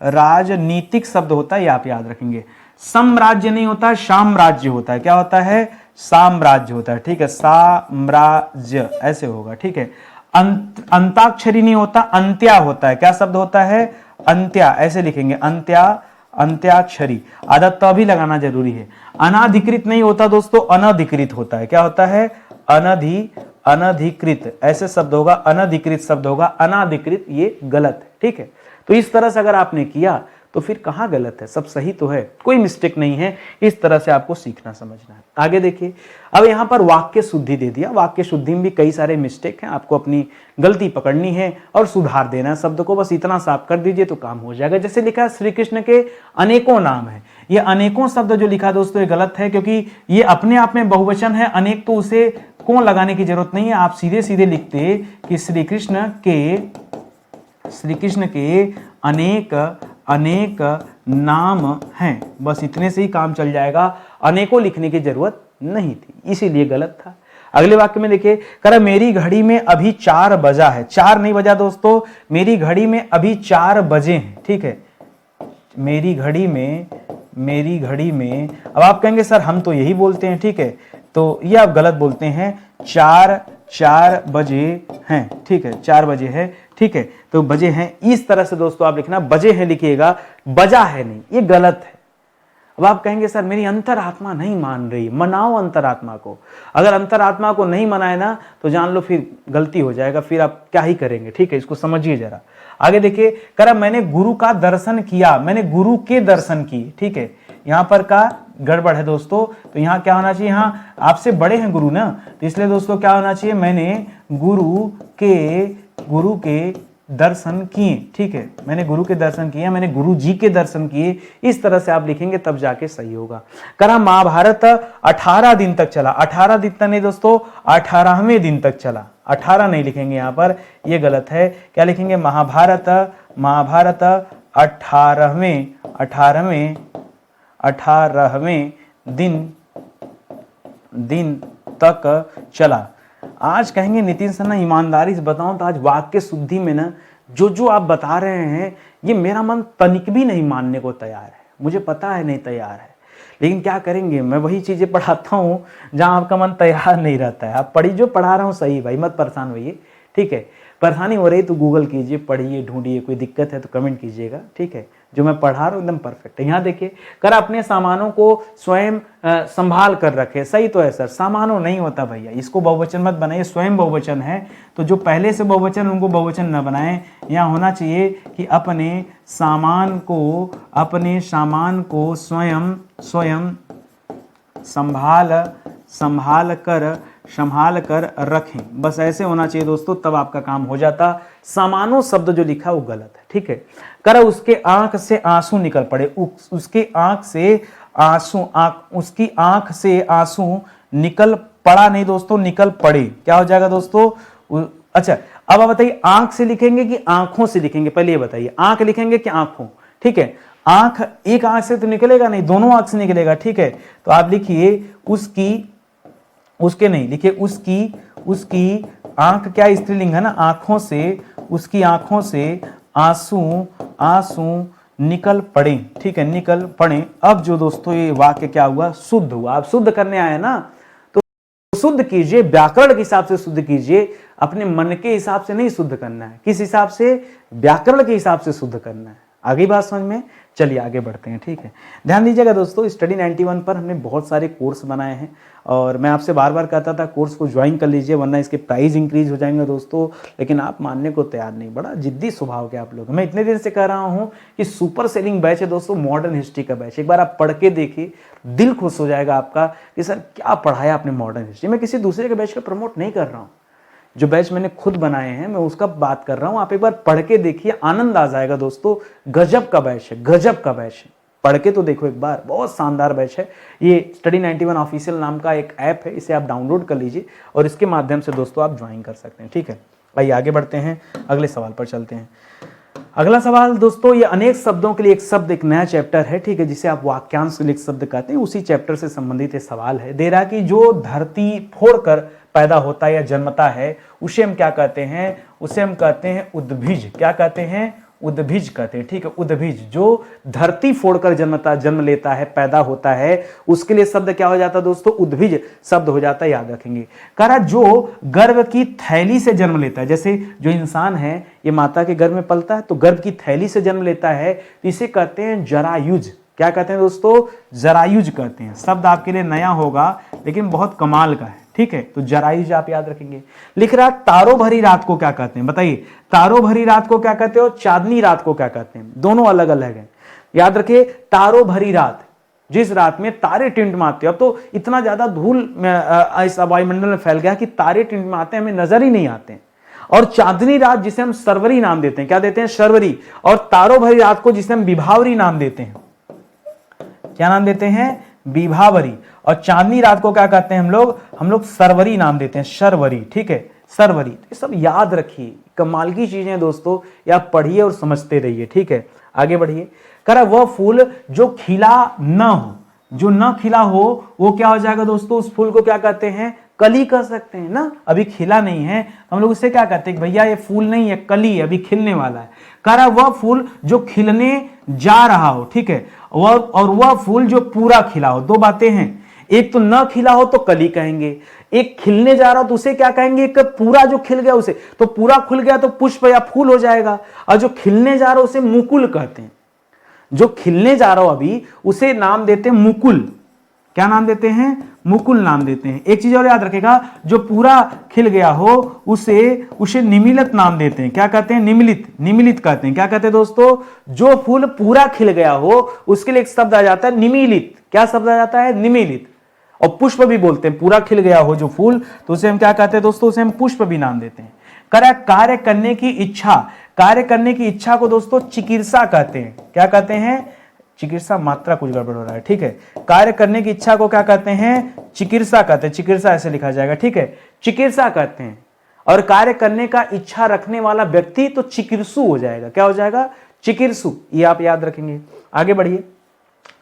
राजनीतिक शब्द होता है, ये आप याद रखेंगे। साम्राज्य नहीं होता है, साम्राज्य होता है। क्या होता है, साम्राज्य होता है, ठीक है, साम्राज्य ऐसे होगा, ठीक है। अंताक्षरी नहीं होता, अंत्या होता है। क्या शब्द होता है, अंत्या, ऐसे लिखेंगे, अंत्याक्षरी। आधा त भी लगाना जरूरी है। अनाधिकृत नहीं होता दोस्तों, अनधिकृत होता है। क्या होता है, अनधिकृत ऐसे शब्द होगा, अनधिकृत शब्द होगा, अनाधिकृत ये गलत है, ठीक है। तो इस तरह से अगर आपने किया तो फिर कहाँ गलत है, सब सही तो है, कोई मिस्टेक नहीं है। इस तरह से आपको सीखना समझना है। आगे देखिए, अब यहाँ पर वाक्य शुद्धि दे दिया। वाक्य शुद्धि में भी कई सारे मिस्टेक हैं, आपको अपनी गलती पकड़नी है और सुधार देना है शब्द को, बस इतना साफ कर दीजिए तो काम हो जाएगा। जैसे लिखा है श्री कृष्ण के अनेकों नाम है, ये अनेकों शब्द जो लिखा दोस्तों ये गलत है, क्योंकि ये अपने आप में बहुवचन है। अनेक तो उसे कौन लगाने की जरूरत नहीं है, आप सीधे सीधे लिखते कि श्री कृष्ण के अनेक नाम हैं, बस इतने से ही काम चल जाएगा, अनेकों लिखने की जरूरत नहीं थी, इसीलिए गलत था। अगले वाक्य में देखिए, कह मेरी घड़ी में अभी 4 बजा है। 4 नहीं बजा दोस्तों, मेरी घड़ी में अभी 4 बजे हैं, ठीक है। मेरी घड़ी में अब आप कहेंगे सर हम तो यही बोलते हैं, ठीक है, तो ये आप गलत बोलते हैं। 4 बजे हैं, ठीक है, 4 बजे है, ठीक है। तो बजे हैं इस तरह से दोस्तों आप लिखना, बजे हैं लिखिएगा, बजा है नहीं, ये गलत है। अब आप कहेंगे सर मेरी अंतरात्मा नहीं मान रही, मनाओ अंतरात्मा को। अगर अंतरात्मा को नहीं मनाए ना तो जान लो फिर गलती हो जाएगा, फिर आप क्या ही करेंगे, ठीक है। इसको समझिए जरा। आगे देखिए, कह रहा मैंने गुरु का दर्शन किया, मैंने गुरु के दर्शन किए, ठीक है। यहां पर का गड़बड़ है दोस्तों, तो यहां क्या होना चाहिए, यहां आपसे बड़े हैं गुरु ना, तो इसलिए दोस्तों क्या होना चाहिए, मैंने गुरु के दर्शन किए, ठीक है। मैंने गुरु के दर्शन किए, मैंने गुरु जी के दर्शन किए, इस तरह से आप लिखेंगे तब जाके सही होगा। करा महाभारत 18 दिन तक चला। 18 दिन तक नहीं दोस्तों, 18वें दिन तक चला। 18 नहीं लिखेंगे यहाँ पर, ये गलत है। क्या लिखेंगे, महाभारत 18वें दिन तक चला। आज कहेंगे नितिन सर ना ईमानदारी से बताऊं तो आज वाक्य शुद्धि में ना जो आप बता रहे हैं ये मेरा मन तनिक भी नहीं मानने को तैयार है। मुझे पता है नहीं तैयार है, लेकिन क्या करेंगे, मैं वही चीजें पढ़ाता हूँ जहां आपका मन तैयार नहीं रहता है। आप पढ़िए, जो पढ़ा रहा हूँ सही भाई, मत परेशान होइए, ठीक है। परेशानी हो रही तो गूगल कीजिए, पढ़िए, ढूंढिए, कोई दिक्कत है तो कमेंट कीजिएगा, ठीक है। जो मैं पढ़ा रहा हूँ एकदम परफेक्ट है। यहाँ देखिए कर अपने सामानों को स्वयं संभाल कर रखे, सही तो है सर, सामानों नहीं होता भैया, इसको बहुवचन मत बनाइए, स्वयं बहुवचन है तो जो पहले से बहुवचन उनको बहुवचन न बनाएं। यहाँ होना चाहिए कि अपने सामान को स्वयं संभाल कर रखें, बस ऐसे होना चाहिए दोस्तों, तब आपका काम हो जाता। सामानों शब्द जो लिखा वो गलत है, ठीक है। कर उसके आंख से आंसू निकल पड़े, उसकी आंख से आंसू निकल पड़ा नहीं दोस्तों, निकल पड़े, क्या हो जाएगा दोस्तों? अच्छा अब आप बताइए आंख से लिखेंगे कि आंखों से लिखेंगे, पहले ये बताइए, आंख लिखेंगे कि आंखों, ठीक है। आंख एक आंख से तो निकलेगा नहीं, दोनों आंख से निकलेगा, ठीक है। तो आप लिखिए उसके नहीं लिखिए, उसकी आंख क्या स्त्रीलिंग है ना, आंखों से, उसकी आंखों से आंसू निकल पड़े, ठीक है, निकल पड़े। अब जो दोस्तों ये वाक्य क्या हुआ? शुद्ध हुआ। आप शुद्ध करने आए ना तो शुद्ध कीजिए, व्याकरण के हिसाब से शुद्ध कीजिए, अपने मन के हिसाब से नहीं शुद्ध करना है। किस हिसाब से? व्याकरण के हिसाब से शुद्ध करना है। आगे बात समझ में? चलिए आगे बढ़ते हैं, ठीक है। ध्यान दीजिएगा दोस्तों, स्टडी 91 पर हमने बहुत सारे कोर्स बनाए हैं और मैं आपसे बार बार कहता था कोर्स को ज्वाइन कर लीजिए वरना इसके प्राइस इंक्रीज हो जाएंगे दोस्तों, लेकिन आप मानने को तैयार नहीं, बड़ा जिद्दी स्वभाव के आप लोग। मैं इतने दिन से कह रहा हूं कि सुपर सेलिंग बैच है दोस्तों, मॉडर्न हिस्ट्री का बैच, एक बार आप पढ़ के देखिए, दिल खुश हो जाएगा आपका कि सर क्या पढ़ाया आपने मॉडर्न हिस्ट्री। मैं किसी दूसरे के बैच का प्रमोट नहीं कर रहा हूँ, जो बैच मैंने खुद बनाए हैं मैं उसका बात कर रहा हूं। आप एक बार पढ़ के देखिए, आनंद आ जाएगा दोस्तों। गजब का बैच है, गजब का बैच है, पढ़ के तो देखो एक बार, बहुत शानदार बैच है। ये स्टडी 91 ऑफिशियल नाम का एक ऐप है, इसे आप डाउनलोड कर लीजिए और इसके माध्यम से दोस्तों आप ज्वाइन कर सकते हैं, ठीक है। आइए आगे बढ़ते हैं, अगले सवाल पर चलते हैं। अगला सवाल दोस्तों, ये अनेक शब्दों के लिए एक शब्द, एक नया चैप्टर है, ठीक है, जिसे आप वाक्यांश के लिए एक शब्द कहते हैं, उसी चैप्टर से संबंधित ये सवाल है। दे रहा कि जो धरती फोड़कर पैदा होता है या जन्मता है उसे हम क्या कहते हैं? उसे हम कहते हैं उद्भिज। क्या कहते हैं? उद्भिज कहते हैं, ठीक है, उद्भिज। जो धरती फोड़कर जन्म लेता है, पैदा होता है, उसके लिए शब्द क्या हो जाता है दोस्तों? उद्भिज शब्द हो जाता है, याद रखेंगे। कह रहा जो गर्भ की थैली से जन्म लेता है, जैसे जो इंसान है ये माता के गर्भ में पलता है तो गर्भ की थैली से जन्म लेता है, तो इसे कहते हैं जरायुज। क्या कहते हैं दोस्तों? जरायुज कहते हैं। शब्द आपके लिए नया होगा लेकिन बहुत कमाल का है, ठीक है, तो जरायुज आप याद रखेंगे। लिख रहा तारों भरी रात को क्या कहते हैं? बताइए, तारों भरी रात को क्या कहते हो, चांदनी रात को क्या कहते हैं? दोनों अलग अलग हैं, याद रखिए। तारों भरी रात, जिस रात में तारे टिमटिमाते हैं, अब तो इतना ज्यादा धूल इस वायुमंडल में फैल गया कि तारे टिमटिमाते हैं, हमें नजर ही नहीं आते हैं। और चांदनी रात जिसे हम सरवरी नाम देते हैं, क्या देते हैं? शर्वरी। और तारों भरी रात को जिसे हम विभावरी नाम देते हैं, क्या नाम देते हैं? विभावरी। और चांदनी रात को क्या कहते हैं हम लोग सरवरी नाम देते हैं, शर्वरी, ठीक है, सरवरी। तो ये सब याद रखिए, कमाल की चीजें दोस्तों, ये आप पढ़िए और समझते रहिए, ठीक है। आगे बढ़िए। कह वह फूल जो खिला न हो, जो न खिला हो वो क्या हो जाएगा दोस्तों? उस फूल को क्या कहते हैं? कली कह सकते हैं ना, अभी खिला नहीं है, हम लोग उससे क्या कहते हैं? भैया ये फूल नहीं है, कली है, अभी खिलने वाला है। कह रहा वह फूल जो खिलने जा रहा हो, ठीक है, और वह फूल जो पूरा खिला हो। दो बातें हैं, एक तो न खिला हो तो कली कहेंगे, एक खिलने जा रहा हो तो उसे क्या कहेंगे? एक पूरा जो खिल गया उसे, तो पूरा खुल गया तो पुष्प या फूल हो जाएगा, और जो खिलने जा रहा हो उसे मुकुल कहते हैं। जो खिलने जा रहा हो अभी उसे नाम देते हैं मुकुल। क्या नाम देते हैं? मुकुल नाम देते हैं। एक चीज और याद रखेगा, जो पूरा खिल गया हो उसे निमिलित नाम देते हैं। क्या कहते हैं? निमिलित कहते हैं। क्या कहते हैं दोस्तों? जो फूल पूरा खिल गया हो उसके लिए एक शब्द आ जाता है निमिलित। क्या शब्द आ जाता है? निमिलित। और पुष्प भी बोलते हैं, पूरा खिल गया हो जो फूल तो उसे हम क्या कहते हैं दोस्तों? उसे हम पुष्प भी नाम देते हैं। कार्य करने की इच्छा, कार्य करने की इच्छा को दोस्तों चिकित्सा कहते हैं। क्या कहते हैं? चिकित्सा, मात्रा कुछ गड़बड़ हो रहा है, ठीक है। कार्य करने की इच्छा को क्या कहते हैं? चिकित्सा कहते हैं। चिकित्सा ऐसे लिखा जाएगा, ठीक है, चिकित्सा कहते हैं। और कार्य करने का इच्छा रखने वाला व्यक्ति तो चिकित्सु हो जाएगा। क्या हो जाएगा? चिकित्सु। ये आप याद रखेंगे। आगे बढ़िए।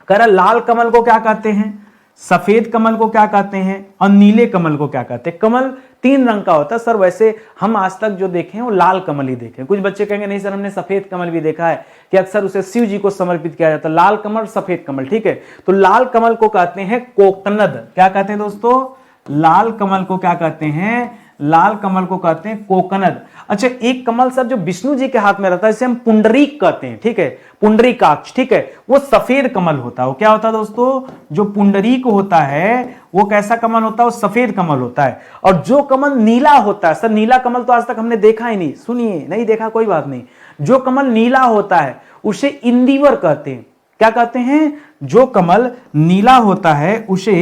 कह रहा लाल कमल को क्या कहते हैं, सफेद कमल को क्या कहते हैं, और नीले कमल को क्या कहते हैं। कमल 3 रंग का होता है सर, वैसे हम आज तक जो देखे हैं वो लाल कमल ही देखे। कुछ बच्चे कहेंगे नहीं सर हमने सफेद कमल भी देखा है, कि अक्सर उसे शिव जी को समर्पित किया जाता है। लाल कमल, सफेद कमल, ठीक है। तो लाल कमल को कहते हैं कोकनद। क्या कहते हैं दोस्तों? लाल कमल को क्या कहते हैं? लाल कमल को कहते हैं कोकनद। अच्छा, एक कमल सर जो विष्णु जी के हाथ में रहता है इसे हम पुंडरीक कहते हैं, ठीक है, पुंडरीकाक्ष, ठीक है, वो सफेद कमल होता है। वो क्या होता है दोस्तों, जो पुंडरीक होता है वो कैसा कमल होता है, वो सफेद कमल होता है। और जो कमल नीला होता है, सर नीला कमल तो आज तक हमने देखा ही नहीं, सुनिए, नहीं देखा कोई बात नहीं, जो कमल नीला होता है उसे इंदिवर कहते हैं। क्या कहते हैं, जो कमल नीला होता है उसे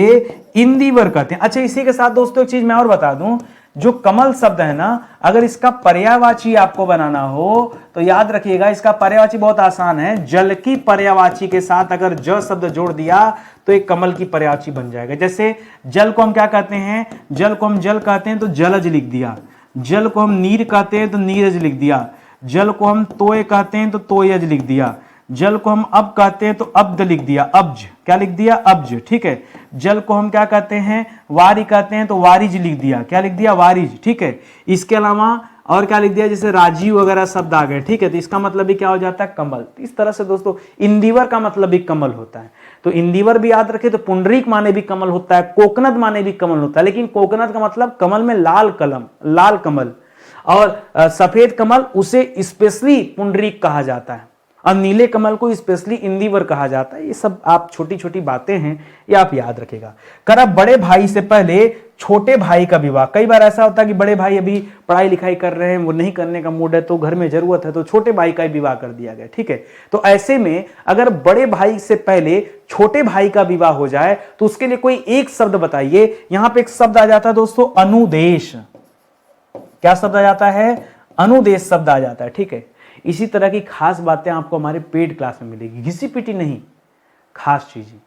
इंदिवर कहते हैं। अच्छा, इसी के साथ दोस्तों एक चीज मैं और बता दूं, जो कमल शब्द है ना, अगर इसका पर्यायवाची आपको बनाना हो तो याद रखिएगा, इसका पर्यायवाची बहुत आसान है। जल की पर्यायवाची के साथ अगर ज शब्द जोड़ दिया तो एक कमल की पर्यायवाची बन जाएगा। जैसे जल को हम क्या कहते हैं, जल को हम जल कहते हैं तो जलज लिख दिया, जल को हम नीर कहते हैं तो नीरज लिख दिया, जल को हम तोय कहते हैं तो तोयज लिख दिया, जल को हम अब कहते हैं तो अब्द लिख दिया, अब्ज, क्या लिख दिया, अब्ज, ठीक है। जल को हम क्या कहते हैं, वारी कहते हैं तो वारिज लिख दिया, क्या लिख दिया, वारिज, ठीक है। इसके अलावा और क्या लिख दिया, जैसे राजीव वगैरह शब्द आ गए, ठीक है, तो इसका मतलब भी क्या हो जाता है, कमल। तो इस तरह से दोस्तों इंदिवर का मतलब भी कमल होता है। तो इंदिवर भी याद रखे, तो पुंडरीक माने भी कमल होता है, कोकनद माने भी कमल होता है, लेकिन कोकनद का मतलब कमल में लाल कलम, लाल कमल, और सफेद कमल उसे स्पेशली पुंडरीक कहा जाता है, और नीले कमल को स्पेशली इंदिवर कहा जाता है। ये सब आप छोटी छोटी बातें हैं, ये आप याद रखेगा। कर बड़े भाई से पहले छोटे भाई का विवाह। कई बार ऐसा होता है कि बड़े भाई अभी पढ़ाई लिखाई कर रहे हैं, वो नहीं करने का मूड है, तो घर में जरूरत है तो छोटे भाई का विवाह कर दिया गया, ठीक है। तो ऐसे में अगर बड़े भाई से पहले छोटे भाई का विवाह हो जाए तो उसके लिए कोई एक शब्द बताइए। यहां पे एक शब्द आ जाता है दोस्तों, अनुदेश। क्या शब्द आ जाता है, अनुदेश शब्द आ जाता है, ठीक है। इसी तरह की खास बातें आपको हमारे पेड क्लास में मिलेगी, घिसी पिटी नहीं, खास चीजें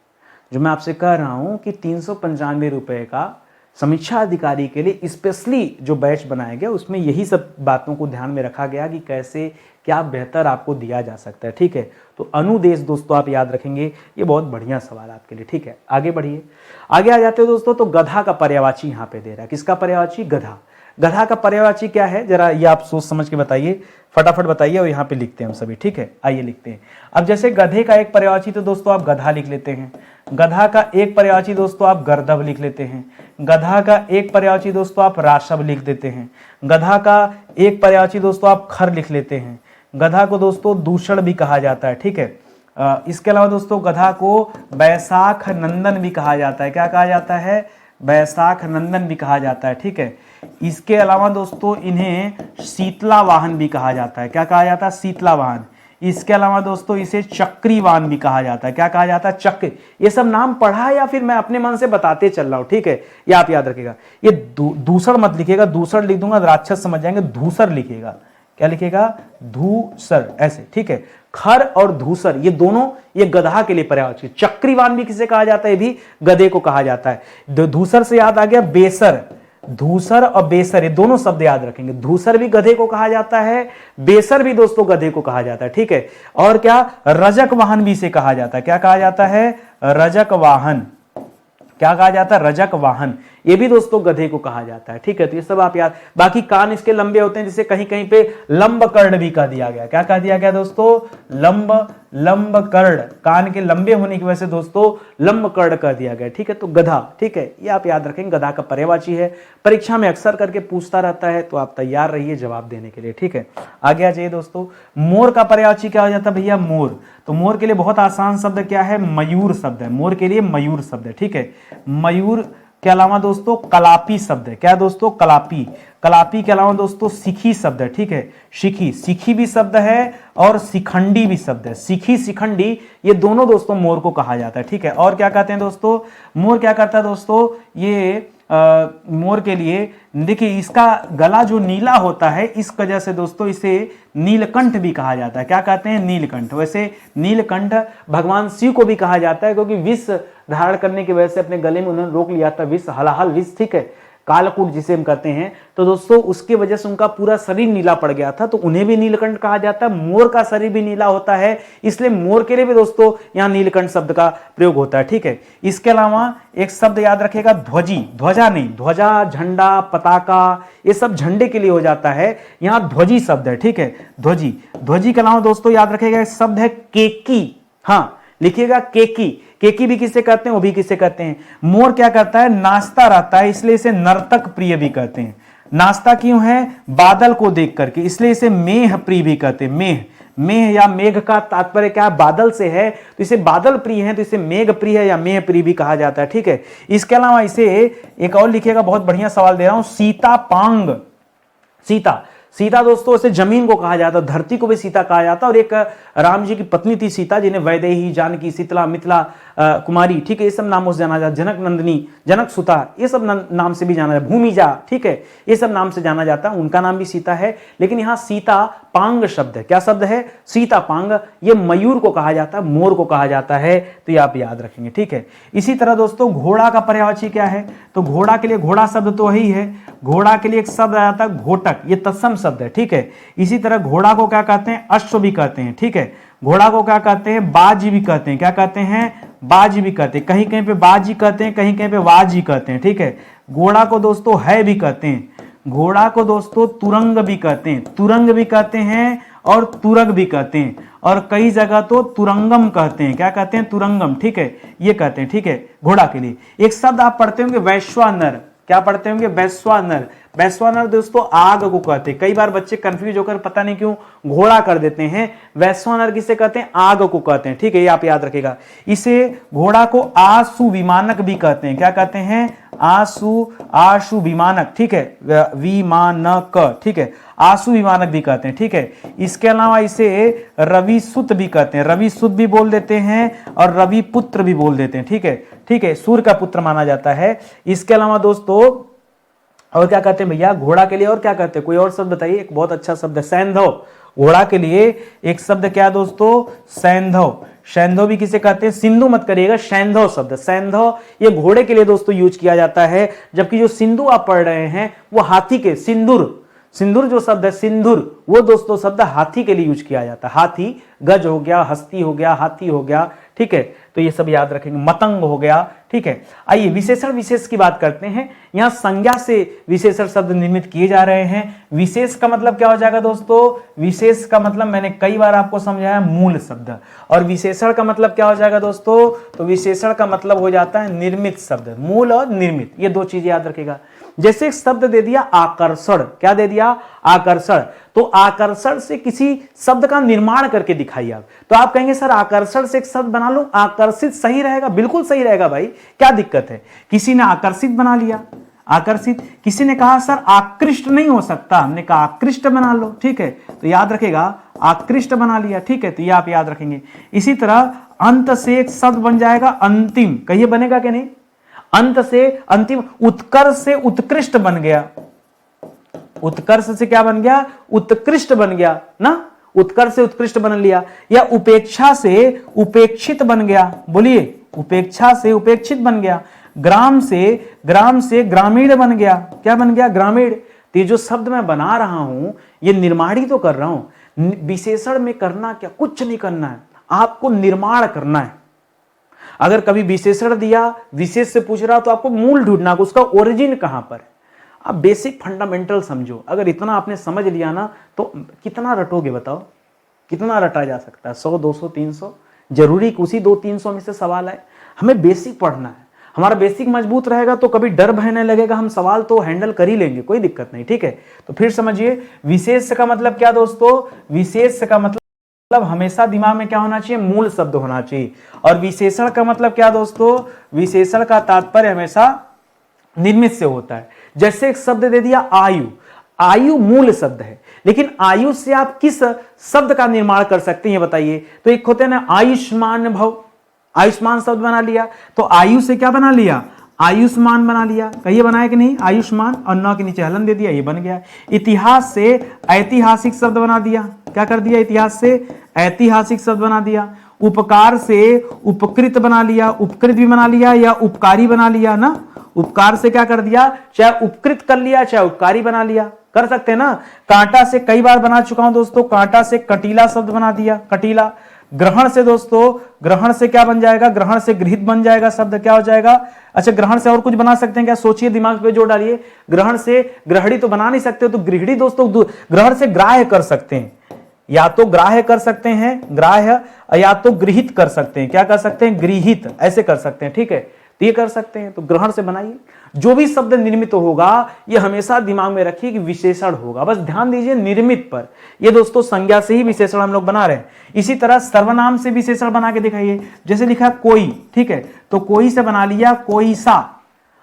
जो मैं आपसे कह रहा हूं कि 395 रुपए का समीक्षा अधिकारी के लिए स्पेशली जो बैच बनाया गया उसमें यही सब बातों को ध्यान में रखा गया कि कैसे क्या बेहतर आपको दिया जा सकता है, ठीक है। तो अनुदेश दोस्तों आप याद रखेंगे, ये बहुत बढ़िया सवाल आपके लिए, ठीक है। आगे बढ़िए, आगे आ जाते हो दोस्तों। तो गधा का पर्यायवाची यहाँ पे दे रहा है, किसका पर्यायवाची, गधा। गधा का पर्यायवाची क्या है, जरा ये आप सोच समझ के बताइए, फटाफट बताइए, और यहाँ पे लिखते हैं हम सभी, ठीक है। आइए लिखते हैं। अब जैसे गधे का एक पर्यायवाची तो दोस्तों आप गधा लिख लेते हैं, गधा का एक पर्यायवाची दोस्तों आप गर्दभ लिख लेते हैं, गधा का एक पर्यायवाची दोस्तों आप राशव लिख देते हैं, गधा का एक पर्यायवाची दोस्तों आप खर लिख लेते हैं, गधा को दोस्तों दूषण भी कहा जाता है, ठीक है। इसके अलावा दोस्तों गधा को बैसाख नंदन भी कहा जाता है। क्या कहा जाता है, बैसाख नंदन भी कहा जाता है, ठीक है। इसके अलावा दोस्तों इन्हें शीतला वाहन भी कहा जाता है। क्या कहा जाता है, शीतला वाहन। इसके अलावा दोस्तों इसे चक्री वाहन भी कहा जाता है। क्या कहा जाता है, चक्र। ये सब नाम पढ़ा या फिर मैं अपने मन से बताते चल रहा हूं, ठीक है, ये आप याद रखिएगा। ये दूसर मत लिखिएगा, दूसर लिख दूंगा राक्षस समझ जाएंगे, धूसर लिखिएगा। क्या लिखिएगा, धूसर, ऐसे, ठीक है। खर और धूसर ये दोनों ये गधा के लिए पर्यायवाची। चक्रीवान भी किसे कहा जाता है, ये भी गधे को कहा जाता है। धूसर से याद आ गया बेसर, धूसर और बेसर ये दोनों शब्द याद रखेंगे। धूसर भी गधे को कहा जाता है, बेसर भी दोस्तों गधे को कहा जाता है, ठीक है। और क्या, रजक वाहन भी इसे कहा जाता है। क्या कहा जाता है, रजक वाहन। क्या कहा जाता है, रजक वाहन। ये भी दोस्तों गधे को कहा जाता है, ठीक है। तो ये सब आप याद। बाकी कान इसके लंबे होते हैं, जिसे कहीं कहीं पे लंब कर्ण भी कह दिया गया। क्या कह दिया गया दोस्तों, लंब कर्ण। कान के लंबे होने की वजह से दोस्तों लंब कर्ण कह दिया गया, ठीक है। तो गधा, ठीक है, ये आप याद रखेंगे, गधा का पर्यायवाची है, परीक्षा में अक्सर करके पूछता रहता है, तो आप तैयार रहिए जवाब देने के लिए, ठीक है। आगे आ जाइए दोस्तों। मोर का पर्यायवाची क्या हो जाता है भैया, मोर। तो मोर के लिए बहुत आसान शब्द क्या है, मयूर शब्द है। मोर के लिए मयूर शब्द है, ठीक है। मयूर के अलावा दोस्तों कलापी शब्द है। क्या दोस्तों, कलापी। कलापी के अलावा दोस्तों सिखी शब्द है, ठीक है। शिखी, सिखी भी शब्द है और शिखंडी भी शब्द है। सिखी शिखंडी ये दोनों दोस्तों मोर को कहा जाता है, ठीक है। और क्या कहते हैं दोस्तों, मोर क्या करता है दोस्तों, ये मोर के लिए देखिए इसका गला जो नीला होता है, इस वजह से दोस्तों इसे नीलकंठ भी कहा जाता है। क्या कहते हैं, नीलकंठ। वैसे नीलकंठ भगवान शिव को भी कहा जाता है, क्योंकि विष धारण करने की वजह से अपने गले में उन्होंने रोक लिया था विष, हलाहल विष, ठीक है, कालकूट जिसे हम कहते हैं। तो दोस्तों उसके वजह से उनका पूरा शरीर नीला पड़ गया था, तो उन्हें भी नीलकंठ कहा जाता है। मोर का शरीर भी नीला होता है, इसलिए मोर के लिए भी दोस्तों यहाँ नीलकंठ शब्द का प्रयोग होता है, ठीक है। इसके अलावा एक शब्द याद रखेगा, ध्वजी। ध्वजा नहीं, ध्वजा, झंडा, पताका ये सब झंडे के लिए हो जाता है, यहाँ ध्वजी शब्द है, ठीक है, ध्वजी। ध्वजी के अलावा दोस्तों याद रखेगा एक शब्द है केकी। हाँ लिखिएगा, केकी। केकी भी किसे कहते हैं, वो भी किसे कहते हैं। मोर क्या करता है, नाचता रहता है, इसलिए इसे नर्तक प्रिय भी कहते हैं। नाचता क्यों है? बादल को देख करके, इसलिए इसे मेघ प्रिय भी कहते हैं। मेघ, मेघ या मेघ का तात्पर्य क्या है? बादल से है, तो इसे बादल प्रिय है, तो इसे मेघ प्रिय है या मेघ प्रिय भी कहा जाता है। ठीक है, इसके अलावा इसे एक और लिखिएगा, बहुत बढ़िया सवाल दे रहा हूं, सीता पांग। सीता, सीता दोस्तों इसे जमीन को कहा जाता है, धरती को भी सीता कहा जाता है। और एक राम जी की पत्नी थी सीता, जिन्हें वैदेही, जानकी, शीतला, मिथिला कुमारी, ठीक है, ये सब नामों से जाना जाता, जनक नंदिनी, जनक सुता, ये सब नाम से भी जाना जाता, भूमिजा, ठीक है, ये सब नाम से जाना जाता है। उनका नाम भी सीता है, लेकिन यहाँ सीता पांग शब्द है। क्या शब्द है? सीता पांग। ये मयूर को कहा जाता है, मोर को कहा जाता है, तो ये आप याद रखेंगे। ठीक है, इसी तरह दोस्तों घोड़ा का पर्यायवाची क्या है? तो घोड़ा के लिए, घोड़ा शब्द तो वही है, घोड़ा के लिए एक शब्द आ जाता है घोटक, ये तत्सम शब्द है। ठीक है, इसी तरह घोड़ा को क्या कहते हैं? अश्व भी कहते हैं। ठीक है, घोड़ा को क्या कहते हैं? बाजी भी कहते हैं। क्या कहते हैं? बाजी भी कहते हैं। कहीं कहीं पे बाजी कहते हैं, कहीं कहीं पे वाजी कहते हैं। ठीक है, घोड़ा को दोस्तों है भी कहते हैं, घोड़ा को दोस्तों तुरंग भी कहते हैं, तुरंग भी कहते हैं और तुरग भी कहते हैं, और कई जगह तो तुरंगम कहते हैं। क्या कहते हैं? तुरंगम। ठीक है, ये कहते हैं। ठीक है, घोड़ा के लिए एक शब्द आप पढ़ते होंगे वैश्वानर। क्या पढ़ते होंगे? वैश्वानर। वैश्वानर दोस्तों आग को कहते हैं। कई बार बच्चे कंफ्यूज होकर पता नहीं क्यों घोड़ा कर देते हैं। वैश्वानर किसे कहते हैं? आग को कहते हैं। ठीक है, ये आप याद रखिएगा। इसे घोड़ा को आशु विमानक भी कहते हैं। क्या कहते हैं? आशु विमानक। ठीक है, विमानक। ठीक है, आशु विमानक भी कहते हैं। ठीक है, इसके अलावा इसे रवि सुत भी कहते हैं, रवि सुत भी बोल देते हैं और रवि पुत्र भी बोल देते हैं। ठीक है, ठीक है, सूर्य का पुत्र माना जाता है। इसके अलावा दोस्तों और क्या कहते हैं भैया घोड़ा के लिए? और क्या कहते हैं? कोई और शब्द बताइए। एक बहुत अच्छा शब्द है सैंधव। घोड़ा के लिए एक शब्द क्या है दोस्तों? सैंधव। सैंधव भी किसे कहते हैं? सिंधु मत करिएगा, सैंधव शब्द। सैंधव ये घोड़े के लिए दोस्तों यूज किया जाता है, जबकि जो सिंधु आप पढ़ रहे हैं वो हाथी के, सिंदूर, सिंदूर जो शब्द है सिंदूर, वो दोस्तों शब्द हाथी के लिए यूज किया जाता है। हाथी, गज हो गया, हस्ती हो गया, हाथी हो गया। ठीक है, तो ये सब याद रखेंगे। मतंग हो गया। ठीक है, आइए विशेषण विशेष की बात करते हैं। यहां संज्ञा से विशेषण शब्द निर्मित किए जा रहे हैं। विशेष का मतलब क्या हो जाएगा दोस्तों? विशेष का मतलब मैंने कई बार आपको समझाया, मूल शब्द। और विशेषण का मतलब क्या हो जाएगा दोस्तों? तो विशेषण का मतलब हो जाता है निर्मित शब्द। मूल और निर्मित, ये दो चीजें याद रखेगा। जैसे एक शब्द दे दिया आकर्षण। क्या दे दिया? आकर्षण। तो आकर्षण से किसी शब्द का निर्माण करके दिखाइए आप। तो आप कहेंगे सर आकर्षण से एक शब्द बना लो, आकर्षित सही रहेगा? बिल्कुल सही रहेगा भाई, क्या दिक्कत है? किसी ने आकर्षित बना लिया, आकर्षित। किसी ने कहा सर आकृष्ट नहीं हो सकता, हमने कहा आकृष्ट बना लो। ठीक है, तो याद रखेगा आकृष्ट बना लिया। ठीक है, तो ये आप याद रखेंगे। इसी तरह अंत से एक शब्द बन जाएगा अंतिम। कहिए बनेगा कि नहीं? अंत से अंतिम। उत्कर्ष से उत्कृष्ट बन गया, उत्कर्ष से क्या बन गया? उत्कृष्ट बन गया ना, उत्कर्ष से उत्कृष्ट बन लिया। या उपेक्षा से उपेक्षित बन गया, बोलिए, उपेक्षा से उपेक्षित बन गया। ग्राम से ग्रामीण बन गया। क्या बन गया? ग्रामीण। तो ये जो शब्द मैं बना रहा हूं ये निर्माण ही तो कर रहा हूं। विशेषण में करना क्या? कुछ नहीं करना है, आपको निर्माण करना है। अगर कभी विशेषण दिया, विशेष से पूछ रहा तो आपको मूल ढूंढना, उसका ओरिजिन कहां पर है। आप बेसिक फंडामेंटल समझो। अगर इतना आपने समझ लिया ना तो कितना रटोगे बताओ? कितना रटा जा सकता है? 100, 200, 300? जरूरी उसी 200-300 में से सवाल आए? हमें बेसिक पढ़ना है। हमारा बेसिक मजबूत रहेगा तो कभी डर भय नहीं लगेगा, हम सवाल तो हैंडल कर ही लेंगे, कोई दिक्कत नहीं। ठीक है, तो फिर समझिए विशेष का मतलब क्या दोस्तों? विशेष का मतलब हमेशा दिमाग में क्या होना चाहिए? मूल शब्द होना चाहिए। और विशेषण का मतलब क्या दोस्तों? विशेषण का तात्पर्य हमेशा निर्मित से होता है। जैसे एक शब्द दे दिया आयु, आयु मूल शब्द है, लेकिन आयु से आप किस शब्द का निर्माण कर सकते हैं ये बताइए। तो एक होते हैं ना आयुष्मान भव, आयुष्मान शब्द बना लिया, तो आयु से क्या बना लिया? आयुष्मान बना लिया। कहिए बनाया कि नहीं? आयुष्मान, और न के नीचे हलन दे दिया, ये बन गया। इतिहास से ऐतिहासिक शब्द बना दिया। क्या कर दिया? इतिहास से ऐतिहासिक शब्द बना दिया। उपकार से उपकृत बना लिया, उपकृत भी बना लिया या उपकारी बना लिया ना। उपकार से क्या कर दिया? चाहे उपकृत कर लिया चाहे उपकारी बना लिया, कर सकते हैं ना। कांटा से कई बार बना चुका हूं दोस्तों, कांटा से कटीला शब्द बना दिया, कटीला। ग्रहण से दोस्तों, ग्रहण से क्या बन जाएगा? ग्रहण से गृहित बन जाएगा शब्द, क्या हो जाएगा? अच्छा, ग्रहण से और कुछ बना सकते हैं क्या? सोचिए, दिमाग पे जोर डालिए। ग्रहण से गृहिणी तो बना नहीं सकते, तो गृहिणी दोस्तों ग्रहण से ग्राह्य कर सकते हैं, या तो ग्राह्य कर सकते हैं, ग्राह्य, या तो गृहित कर सकते हैं। क्या कर सकते हैं? गृहित, ऐसे कर सकते हैं। ठीक है, तो ये कर सकते हैं। तो ग्रहण से बनाइए। जो भी शब्द निर्मित होगा ये हमेशा दिमाग में रखिए कि विशेषण होगा, बस ध्यान दीजिए निर्मित पर। ये दोस्तों संज्ञा से ही विशेषण हम लोग बना रहे हैं। इसी तरह सर्वनाम से विशेषण बना के दिखाइए, जैसे लिखा कोई, ठीक है, तो कोई से बना लिया कोई सा।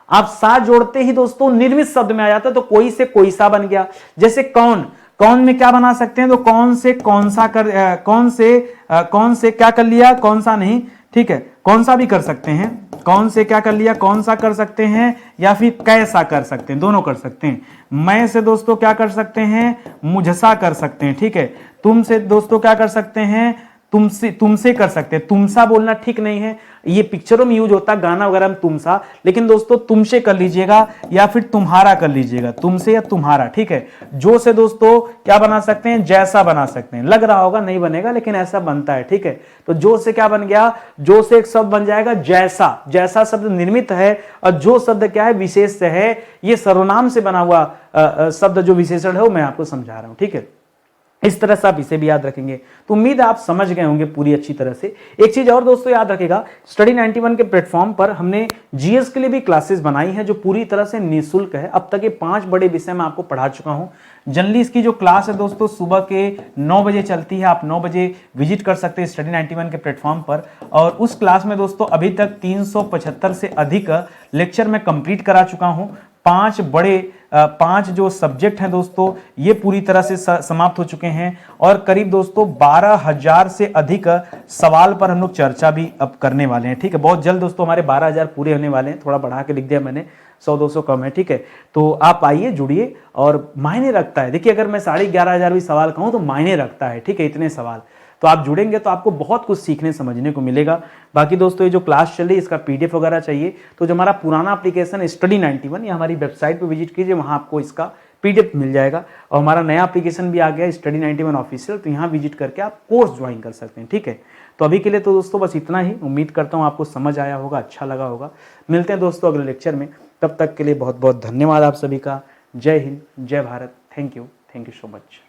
आप सा जोड़ते ही दोस्तों निर्मित शब्द में आ जाता है, तो कोई से कोई सा बन गया। जैसे कौन, कौन में क्या बना सकते हैं, तो कौन से कौन सा कर, कौन से क्या कर लिया, कौन सा नहीं, ठीक है, कौन सा भी कर सकते हैं, कौन से क्या कर लिया, कौन सा कर सकते हैं, या फिर कैसा कर सकते हैं, दोनों कर सकते हैं। मैं से दोस्तों क्या कर सकते हैं, मुझसा कर सकते हैं, ठीक है। तुम से दोस्तों क्या कर सकते हैं, तुमसे कर सकते हैं। तुमसा बोलना ठीक नहीं है, ये पिक्चरों में यूज होता है, गाना वगैरह में तुमसा, लेकिन दोस्तों तुमसे कर लीजिएगा या फिर तुम्हारा कर लीजिएगा, तुमसे या तुम्हारा, ठीक है। जो से दोस्तों क्या बना सकते हैं, जैसा बना सकते हैं। लग रहा होगा नहीं बनेगा, लेकिन ऐसा बनता है, ठीक है। तो जो से क्या बन गया, जो से एक शब्द बन जाएगा जैसा। जैसा शब्द निर्मित है और जो शब्द क्या है, विशेष से है। ये सर्वनाम से बना हुआ शब्द जो विशेषण है वो मैं आपको समझा रहा हूं, ठीक है। इस तरह से आप इसे भी याद रखेंगे। तो उम्मीद है आप समझ गए होंगे पूरी अच्छी तरह से। एक चीज और दोस्तों याद रखेगा, स्टडी 91 के प्लेटफॉर्म पर हमने जीएस के लिए भी क्लासेस बनाई है जो पूरी तरह से निःशुल्क है। अब तक ये 5 बड़े विषय मैं आपको पढ़ा चुका हूं। जनरली इसकी जो क्लास है दोस्तों सुबह के 9 बजे चलती है। आप 9 बजे विजिट कर सकते हैं स्टडी 91 के प्लेटफॉर्म पर। और उस क्लास में दोस्तों अभी तक 375 से अधिक लेक्चर मैं कंप्लीट करा चुका हूं। 5 जो सब्जेक्ट हैं दोस्तों ये पूरी तरह से समाप्त हो चुके हैं। और करीब दोस्तों 12,000 से अधिक सवाल पर हम लोग चर्चा भी अब करने वाले हैं, ठीक है। बहुत जल्द दोस्तों हमारे 12,000 पूरे होने वाले हैं। थोड़ा बढ़ा के लिख दिया मैंने, 100-200 कम है, ठीक है। तो आप आइए, जुड़िए, और मायने रखता है। देखिए अगर मैं 11,500 भी सवाल कहूँ तो मायने रखता है, ठीक है, इतने सवाल। तो आप जुड़ेंगे तो आपको बहुत कुछ सीखने समझने को मिलेगा। बाकी दोस्तों ये जो क्लास चल रही है इसका पीडीएफ वगैरह चाहिए तो जो हमारा पुराना एप्लीकेशन स्टडी 91, या हमारी वेबसाइट पे विजिट कीजिए, वहां आपको इसका पीडीएफ मिल जाएगा। और हमारा नया एप्लीकेशन भी आ गया स्टडी 91 ऑफिशियल, तो यहाँ विजिट करके आप कोर्स ज्वाइन कर सकते हैं, ठीक है। तो अभी के लिए तो दोस्तों बस इतना ही। उम्मीद करता हूँ आपको समझ आया होगा, अच्छा लगा होगा। मिलते हैं दोस्तों अगले लेक्चर में, तब तक के लिए बहुत बहुत धन्यवाद आप सभी का। जय हिंद, जय Bharat. Thank you so much.